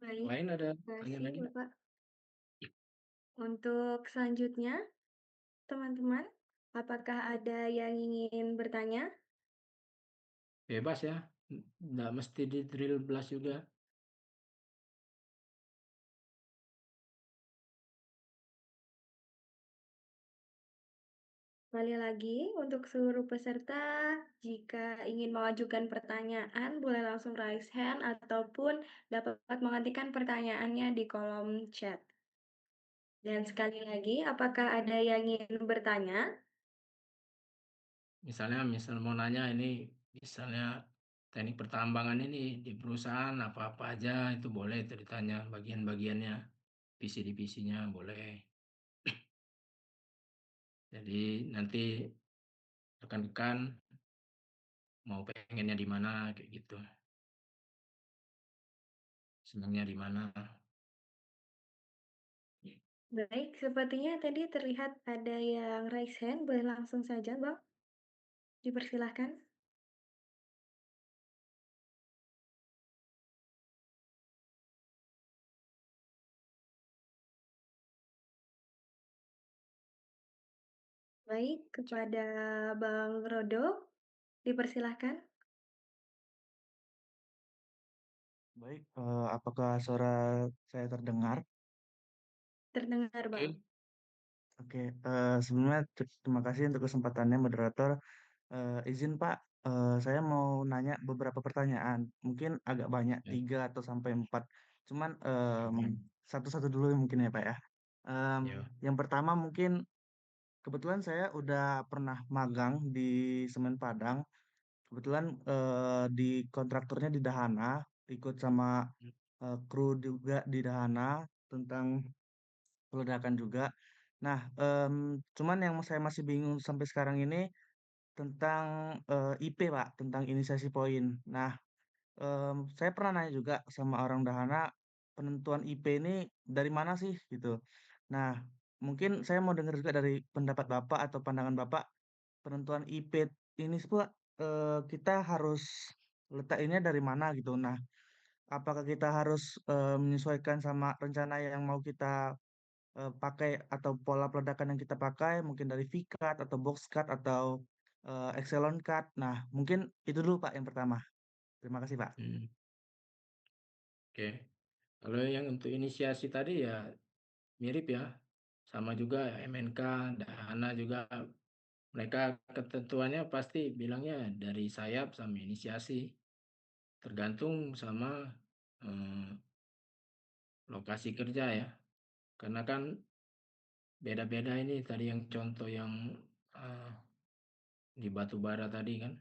A: Baik,
B: Lain ada
A: terima
B: pertanyaan
A: kasih
B: lagi?
A: Bapak. Untuk selanjutnya, teman-teman, apakah ada yang ingin bertanya?
B: Bebas ya. Nggak mesti di drill blast juga.
A: Sekali lagi, untuk seluruh peserta, jika ingin mengajukan pertanyaan, boleh langsung raise hand ataupun dapat mengetikkan pertanyaannya di kolom chat. Dan sekali lagi, apakah ada yang ingin bertanya?
B: Misalnya mau nanya ini, misalnya teknik pertambangan ini di perusahaan apa-apa aja itu boleh itu ditanya bagian-bagiannya, divisi-divisinya boleh. Jadi nanti rekan-rekan mau pengennya di mana kayak gitu. Senangnya di mana.
A: Baik, sepertinya tadi terlihat ada yang raise hand, boleh langsung saja, Bang. Dipersilahkan. Baik, kepada Bang Rodo, dipersilahkan.
F: Baik, apakah suara saya terdengar?
A: Terdengar, Bang.
F: Oke, sebelumnya terima kasih untuk kesempatannya moderator. Izin Pak, saya mau nanya beberapa pertanyaan. Mungkin agak banyak,
B: Ya.
F: 3 atau sampai 4. Cuman
B: Hmm.
F: satu-satu dulu mungkin ya Pak ya.
B: Ya.
F: Yang pertama mungkin kebetulan saya udah pernah magang di Semen Padang. Kebetulan di kontraktornya di Dahana, ikut sama kru juga di Dahana tentang peledakan juga. Nah, cuman yang saya masih bingung sampai sekarang ini tentang IP Pak, tentang inisiasi poin. Nah, saya pernah nanya juga sama orang Dahana, penentuan IP ini dari mana sih gitu. Nah, mungkin saya mau dengar juga dari pendapat Bapak atau pandangan Bapak, penentuan IP ini Pak, kita harus letakinnya dari mana gitu. Nah, apakah kita harus menyesuaikan sama rencana yang mau kita pakai atau pola peledakan yang kita pakai mungkin dari V-cut atau box cut atau Excelon cut. Nah, mungkin itu dulu Pak yang pertama. Terima kasih Pak.
B: Hmm. Oke. Kalau yang untuk inisiasi tadi ya mirip ya, sama juga MNK, Dahana juga mereka ketentuannya pasti bilangnya dari sayap sama inisiasi, tergantung sama lokasi kerja ya. Karena kan beda-beda ini tadi yang contoh yang di batu bara tadi kan.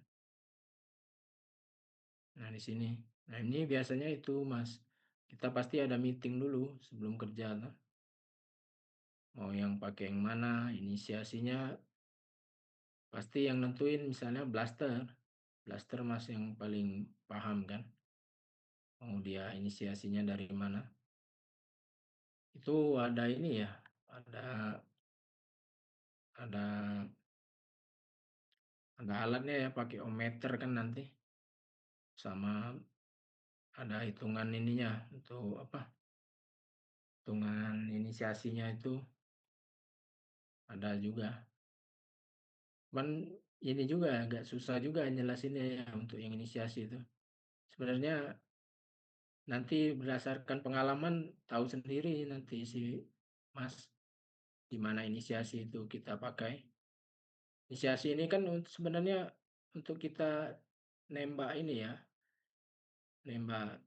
B: Nah, di sini. Nah, ini biasanya itu Mas, kita pasti ada meeting dulu sebelum kerja tuh. Mau yang pakai yang mana, inisiasinya pasti yang nentuin misalnya blaster. Blaster Mas yang paling paham kan. Mau dia inisiasinya dari mana. Itu ada ini ya, ada alatnya ya, pakai ohmmeter kan nanti. Sama ada hitungan ininya untuk apa? Hitungan inisiasinya itu ada juga. Cuman ini juga agak susah juga jelasinnya ya untuk yang inisiasi itu. Sebenarnya nanti berdasarkan pengalaman tahu sendiri nanti si Mas di mana inisiasi itu kita pakai. Inisiasi ini kan sebenarnya untuk kita nembak ini ya, nembak.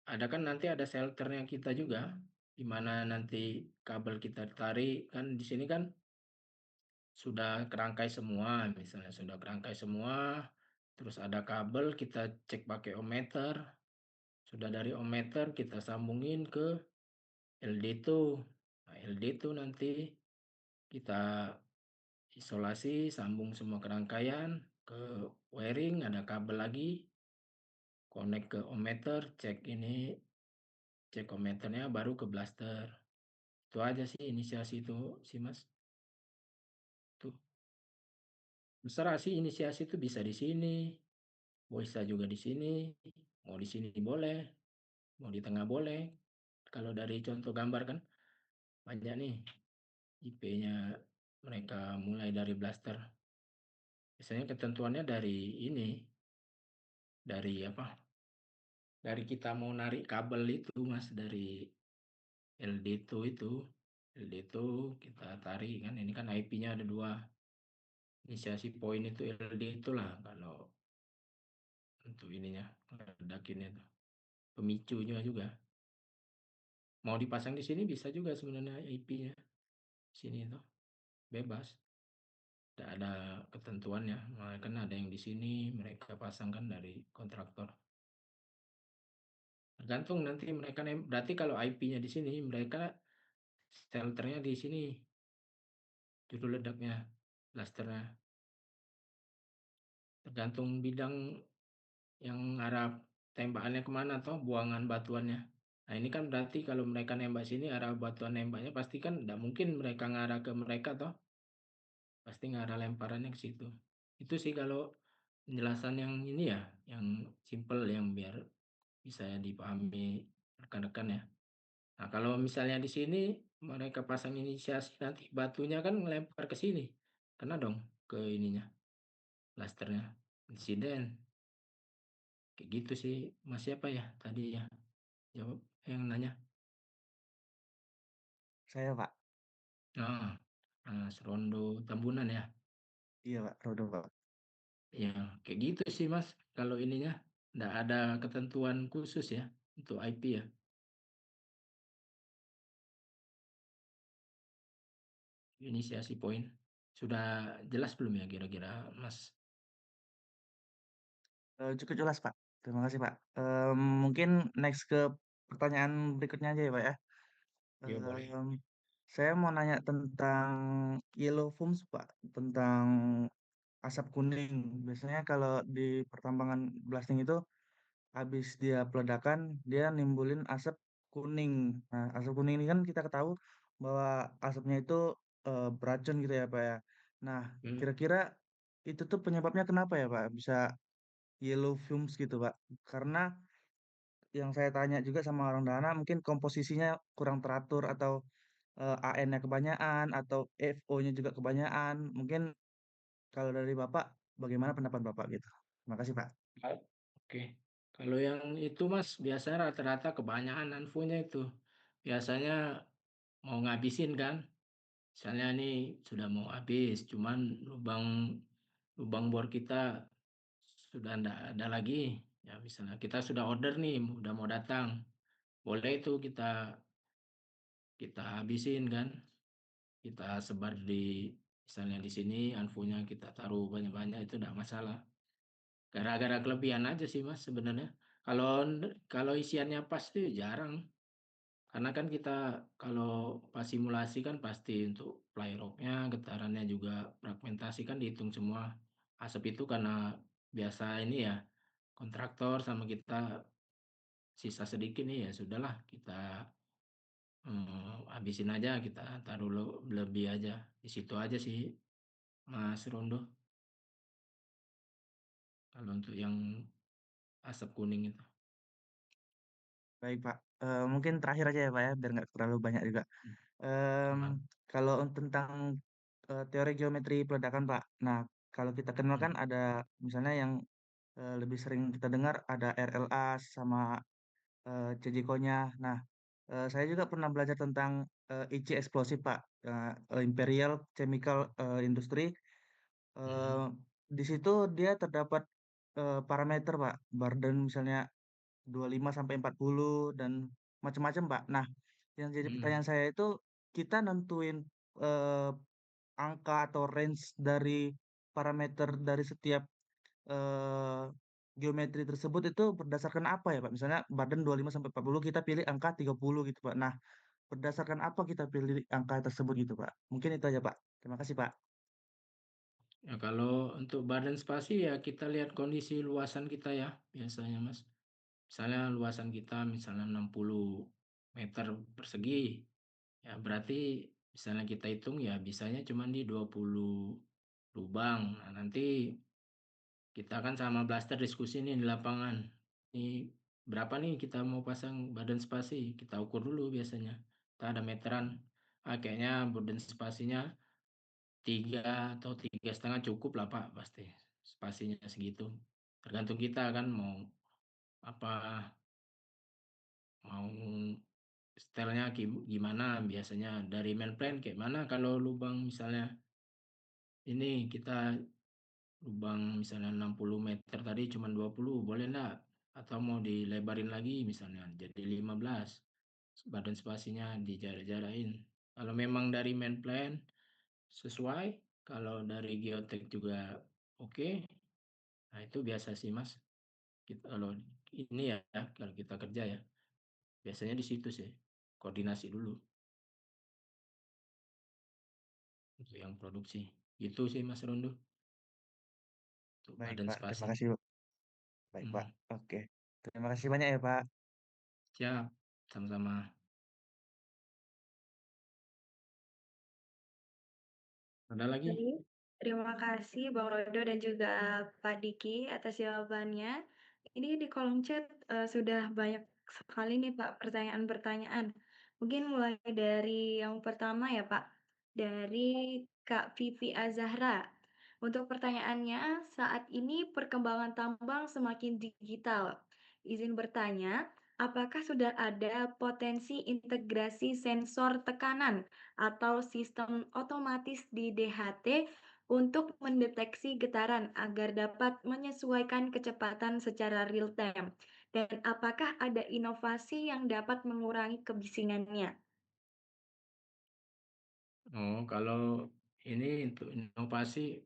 B: Ada kan nanti ada shelternya kita juga, di mana nanti kabel kita tarik kan di sini kan sudah kerangkai semua, misalnya sudah kerangkai semua, terus ada kabel kita cek pakai ohmmeter, sudah dari ohmmeter kita sambungin ke LD2. Nah, LD2 nanti kita isolasi, sambung semua kerangkaian ke wiring, ada kabel lagi, connect ke ohmmeter, cek ini, cek ohmmeternya baru ke blaster. Itu aja sih inisiasi itu sih Mas. Tuh. Terserah sih inisiasi itu bisa di sini, bisa juga di sini, mau di sini boleh, mau di tengah boleh. Kalau dari contoh gambar kan banyak nih IP-nya mereka mulai dari blaster. Biasanya ketentuannya dari ini, dari apa? Dari kita mau narik kabel itu Mas, dari LD2 itu. LD2 kita tarik kan, ini kan IP-nya ada 2. Inisiasi poin itu LD itulah kalau untuk ininya, ledakinnya itu. Pemicunya juga. Mau dipasang di sini bisa juga sebenarnya IP-nya. Sini itu bebas. Tidak ada ketentuannya. Kan ada yang di sini mereka pasangkan dari kontraktor. Tergantung nanti mereka berarti kalau IP-nya di sini mereka shelternya di sini. Judul ledaknya, blasternya. Tergantung bidang yang arah tembakannya kemana atau buangan batuannya. Nah, ini kan berarti kalau mereka nembak sini arah batuan nembaknya pasti kan tidak mungkin mereka ngarah ke mereka toh. Pasti ngarah lemparannya ke situ. Itu sih kalau penjelasan yang ini ya, yang simple yang biar bisa dipahami rekan-rekan ya. Nah, kalau misalnya di sini mereka pasang inisiasi nanti batunya kan melempar ke sini. Kena dong ke ininya, blasternya. Insiden. Kayak gitu sih. Mas siapa ya tadi ya? Jawab yang nanya.
F: Saya Pak.
B: Nah, Serondo Tambunan ya?
F: Iya Pak, Rodo Pak.
B: Ya, kayak gitu sih Mas, kalau ininya. Nggak ada ketentuan khusus ya untuk IP ya. Inisiasi poin. Sudah jelas belum ya kira-kira Mas?
F: Cukup jelas Pak. Terima kasih Pak. Mungkin next ke pertanyaan berikutnya aja ya Pak ya.
B: Iya boleh.
F: Saya mau nanya tentang yellow fumes Pak, tentang asap kuning. Biasanya kalau di pertambangan blasting itu habis dia peledakan, dia nimbulin asap kuning. Nah, asap kuning ini kan kita ketahui bahwa asapnya itu beracun gitu ya Pak ya. Nah,
B: Hmm.
F: kira-kira itu tuh penyebabnya kenapa ya Pak? Bisa yellow fumes gitu Pak? Karena yang saya tanya juga sama orang dana mungkin komposisinya kurang teratur atau AN-nya kebanyakan atau FO-nya juga kebanyakan. Mungkin kalau dari Bapak, bagaimana pendapat Bapak gitu? Terima kasih Pak.
B: Oke. Kalau yang itu Mas, biasanya rata-rata kebanyakan infonya itu. Biasanya mau ngabisin kan. Misalnya nih sudah mau habis, cuman lubang lubang bor kita sudah enggak ada lagi. Ya misalnya kita sudah order nih, udah mau datang. Boleh itu kita kita habisin kan. Kita sebar di misalnya di sini infonya kita taruh banyak-banyak itu enggak masalah. Gara-gara kelebihan aja sih Mas sebenarnya. Kalau kalau isiannya pas tuh jarang. Karena kan kita kalau pas simulasi kan pasti untuk fly rocknya, getarannya juga fragmentasi kan dihitung semua. Asap itu karena biasa ini ya kontraktor sama kita sisa sedikit nih ya sudahlah kita habisin aja kita taruh lebih aja di situ aja sih Mas Rondo. Kalau untuk yang asap kuning itu.
F: Baik Pak. Mungkin terakhir aja ya Pak ya, biar nggak terlalu banyak juga.
B: Hmm,
F: Em,
B: aman.
F: Kalau tentang teori geometri peledakan Pak. Nah, kalau kita kenal
B: Hmm,
F: kan ada misalnya yang lebih sering kita dengar ada RLA sama CJKO-nya. Nah, saya juga pernah belajar tentang IC eksplosif Pak, Imperial Chemical Industry.
B: hmm,
F: Eh, di situ dia terdapat parameter Pak, Barden misalnya 25 sampai 40 dan macam-macam Pak. Nah, yang jadi
B: hmm,
F: pertanyaan saya itu kita nentuin eh, angka atau range dari parameter dari setiap eh, geometri tersebut itu berdasarkan apa ya Pak? Misalnya badan 25 sampai 40 kita pilih angka 30 gitu Pak. Nah, berdasarkan apa kita pilih angka tersebut gitu Pak? Mungkin itu aja Pak. Terima kasih Pak.
B: Ya kalau untuk badan spasi ya kita lihat kondisi luasan kita ya biasanya Mas. Misalnya luasan kita misalnya 60 meter persegi, ya berarti misalnya kita hitung ya bisanya cuma di 20 lubang. Nah, nanti kita kan sama blaster diskusi nih di lapangan. Ini berapa nih kita mau pasang badan spasi? Kita ukur dulu biasanya. Kita ada meteran. Kayaknya badan spasinya 3 atau 3,5 cukup lah Pak pasti. Spasinya segitu. Tergantung kita kan mau apa mau stylenya gimana biasanya dari main plan kayak mana kalau lubang misalnya ini kita lubang misalnya 60 meter tadi cuma 20 boleh enggak atau mau dilebarin lagi misalnya jadi 15 badan spasinya dijarak-jarakin kalau memang dari main plan sesuai kalau dari geotek juga oke. Nah itu biasa sih Mas kita kalau ini ya kalau kita kerja ya biasanya di situ sih koordinasi dulu untuk yang produksi. Itu sih Mas Rondo untuk
F: Baik
B: badan
F: Pak, terima
B: spasi.
F: kasih Pak. Baik Pak.
B: Hmm,
F: Oke. Terima kasih banyak ya Pak.
B: siap, sama-sama. Ada lagi?
A: Baik, terima kasih Bang Rodo dan juga Pak Diki atas jawabannya. Ini di kolom chat sudah banyak sekali nih Pak pertanyaan-pertanyaan. Mungkin mulai dari yang pertama ya Pak, dari Kak Vivi Azahra. Untuk pertanyaannya, saat ini perkembangan tambang semakin digital. Izin bertanya, apakah sudah ada potensi integrasi sensor tekanan atau sistem otomatis di DHT untuk mendeteksi getaran agar dapat menyesuaikan kecepatan secara real time? Dan apakah ada inovasi yang dapat mengurangi kebisingannya?
B: Oh, kalau ini untuk inovasi,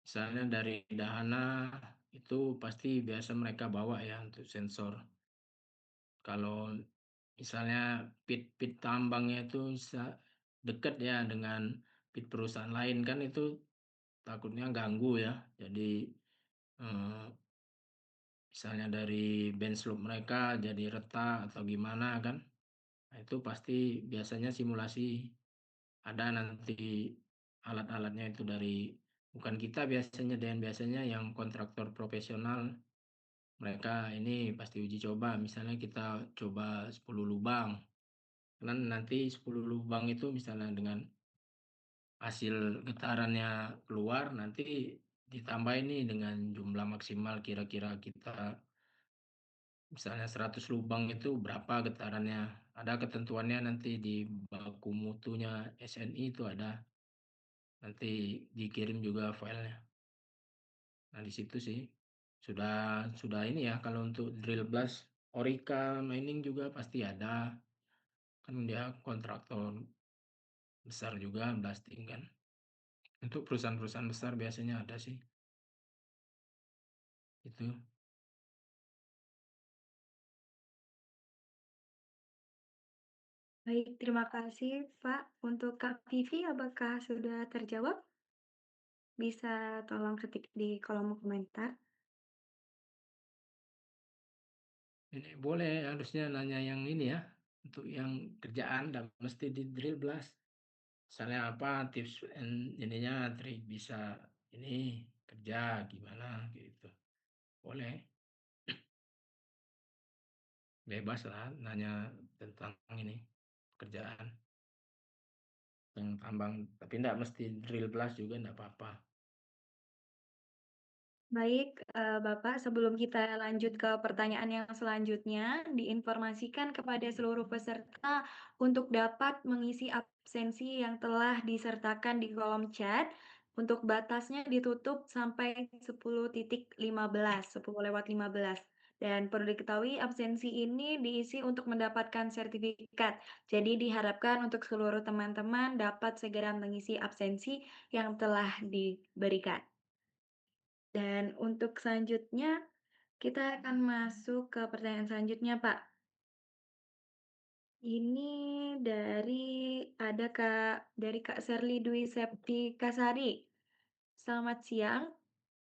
B: misalnya dari Dahana, itu pasti biasa mereka bawa ya untuk sensor. Kalau misalnya pit tambangnya itu dekat ya dengan pit perusahaan lain kan itu takutnya ganggu ya. Jadi eh, misalnya dari benchloop mereka jadi retak atau gimana kan. Nah, itu pasti biasanya simulasi ada nanti alat-alatnya itu dari bukan kita biasanya dan biasanya yang kontraktor profesional mereka ini pasti uji coba misalnya kita coba 10 lubang karena nanti 10 lubang itu misalnya dengan hasil getarannya keluar nanti ditambah ini dengan jumlah maksimal kira-kira kita misalnya 100 lubang itu berapa getarannya ada ketentuannya nanti di baku mutunya SNI itu ada nanti dikirim juga filenya. Nah di situ sih sudah ini ya kalau untuk drill blast Orica Mining juga pasti ada kan dia kontraktor besar juga blasting kan. Untuk perusahaan-perusahaan besar biasanya ada sih. Itu.
A: Baik, terima kasih Pak. Untuk Kak Vivi, apakah sudah terjawab? Bisa tolong ketik di kolom komentar.
B: Ini boleh harusnya nanya yang ini ya. Untuk yang kerjaan dan mesti di drill blast. Misalnya apa tips ininya trik bisa ini kerja gimana gitu. Boleh. Bebas lah nanya tentang ini kerjaan yang tambang tapi enggak mesti drill blast juga enggak apa-apa.
A: Baik, Bapak, sebelum kita lanjut ke pertanyaan yang selanjutnya, diinformasikan kepada seluruh peserta untuk dapat mengisi absensi yang telah disertakan di kolom chat. Untuk batasnya ditutup sampai 10.15, 10:15. Dan perlu diketahui absensi ini diisi untuk mendapatkan sertifikat. Jadi diharapkan untuk seluruh teman-teman dapat segera mengisi absensi yang telah diberikan. Dan untuk selanjutnya, kita akan masuk ke pertanyaan selanjutnya, Pak. Ini dari Kak Sherly Dwi Septi Kasari. Selamat siang,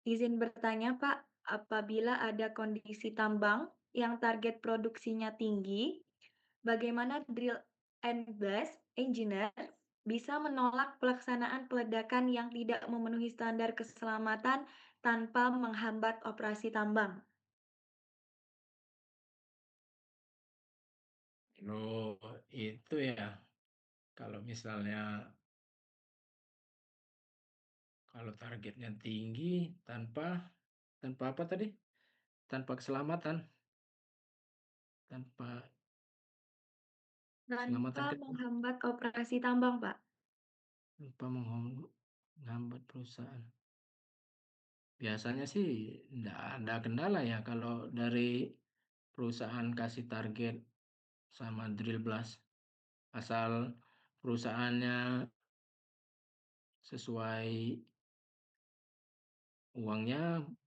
A: izin bertanya, Pak, apabila ada kondisi tambang yang target produksinya tinggi, bagaimana drill and blast engineer bisa menolak pelaksanaan peledakan yang tidak memenuhi standar keselamatan tanpa menghambat operasi tambang?
B: Oh, itu ya. Kalau misalnya kalau targetnya tinggi tanpa tanpa apa tadi? Tanpa keselamatan. Tanpa
A: Tanpa
B: keselamatan kerja.
A: menghambat operasi tambang, Pak.
B: Tanpa menghambat perusahaan. Biasanya sih enggak ada kendala ya kalau dari perusahaan kasih target sama drill blast. Asal perusahaannya sesuai uangnya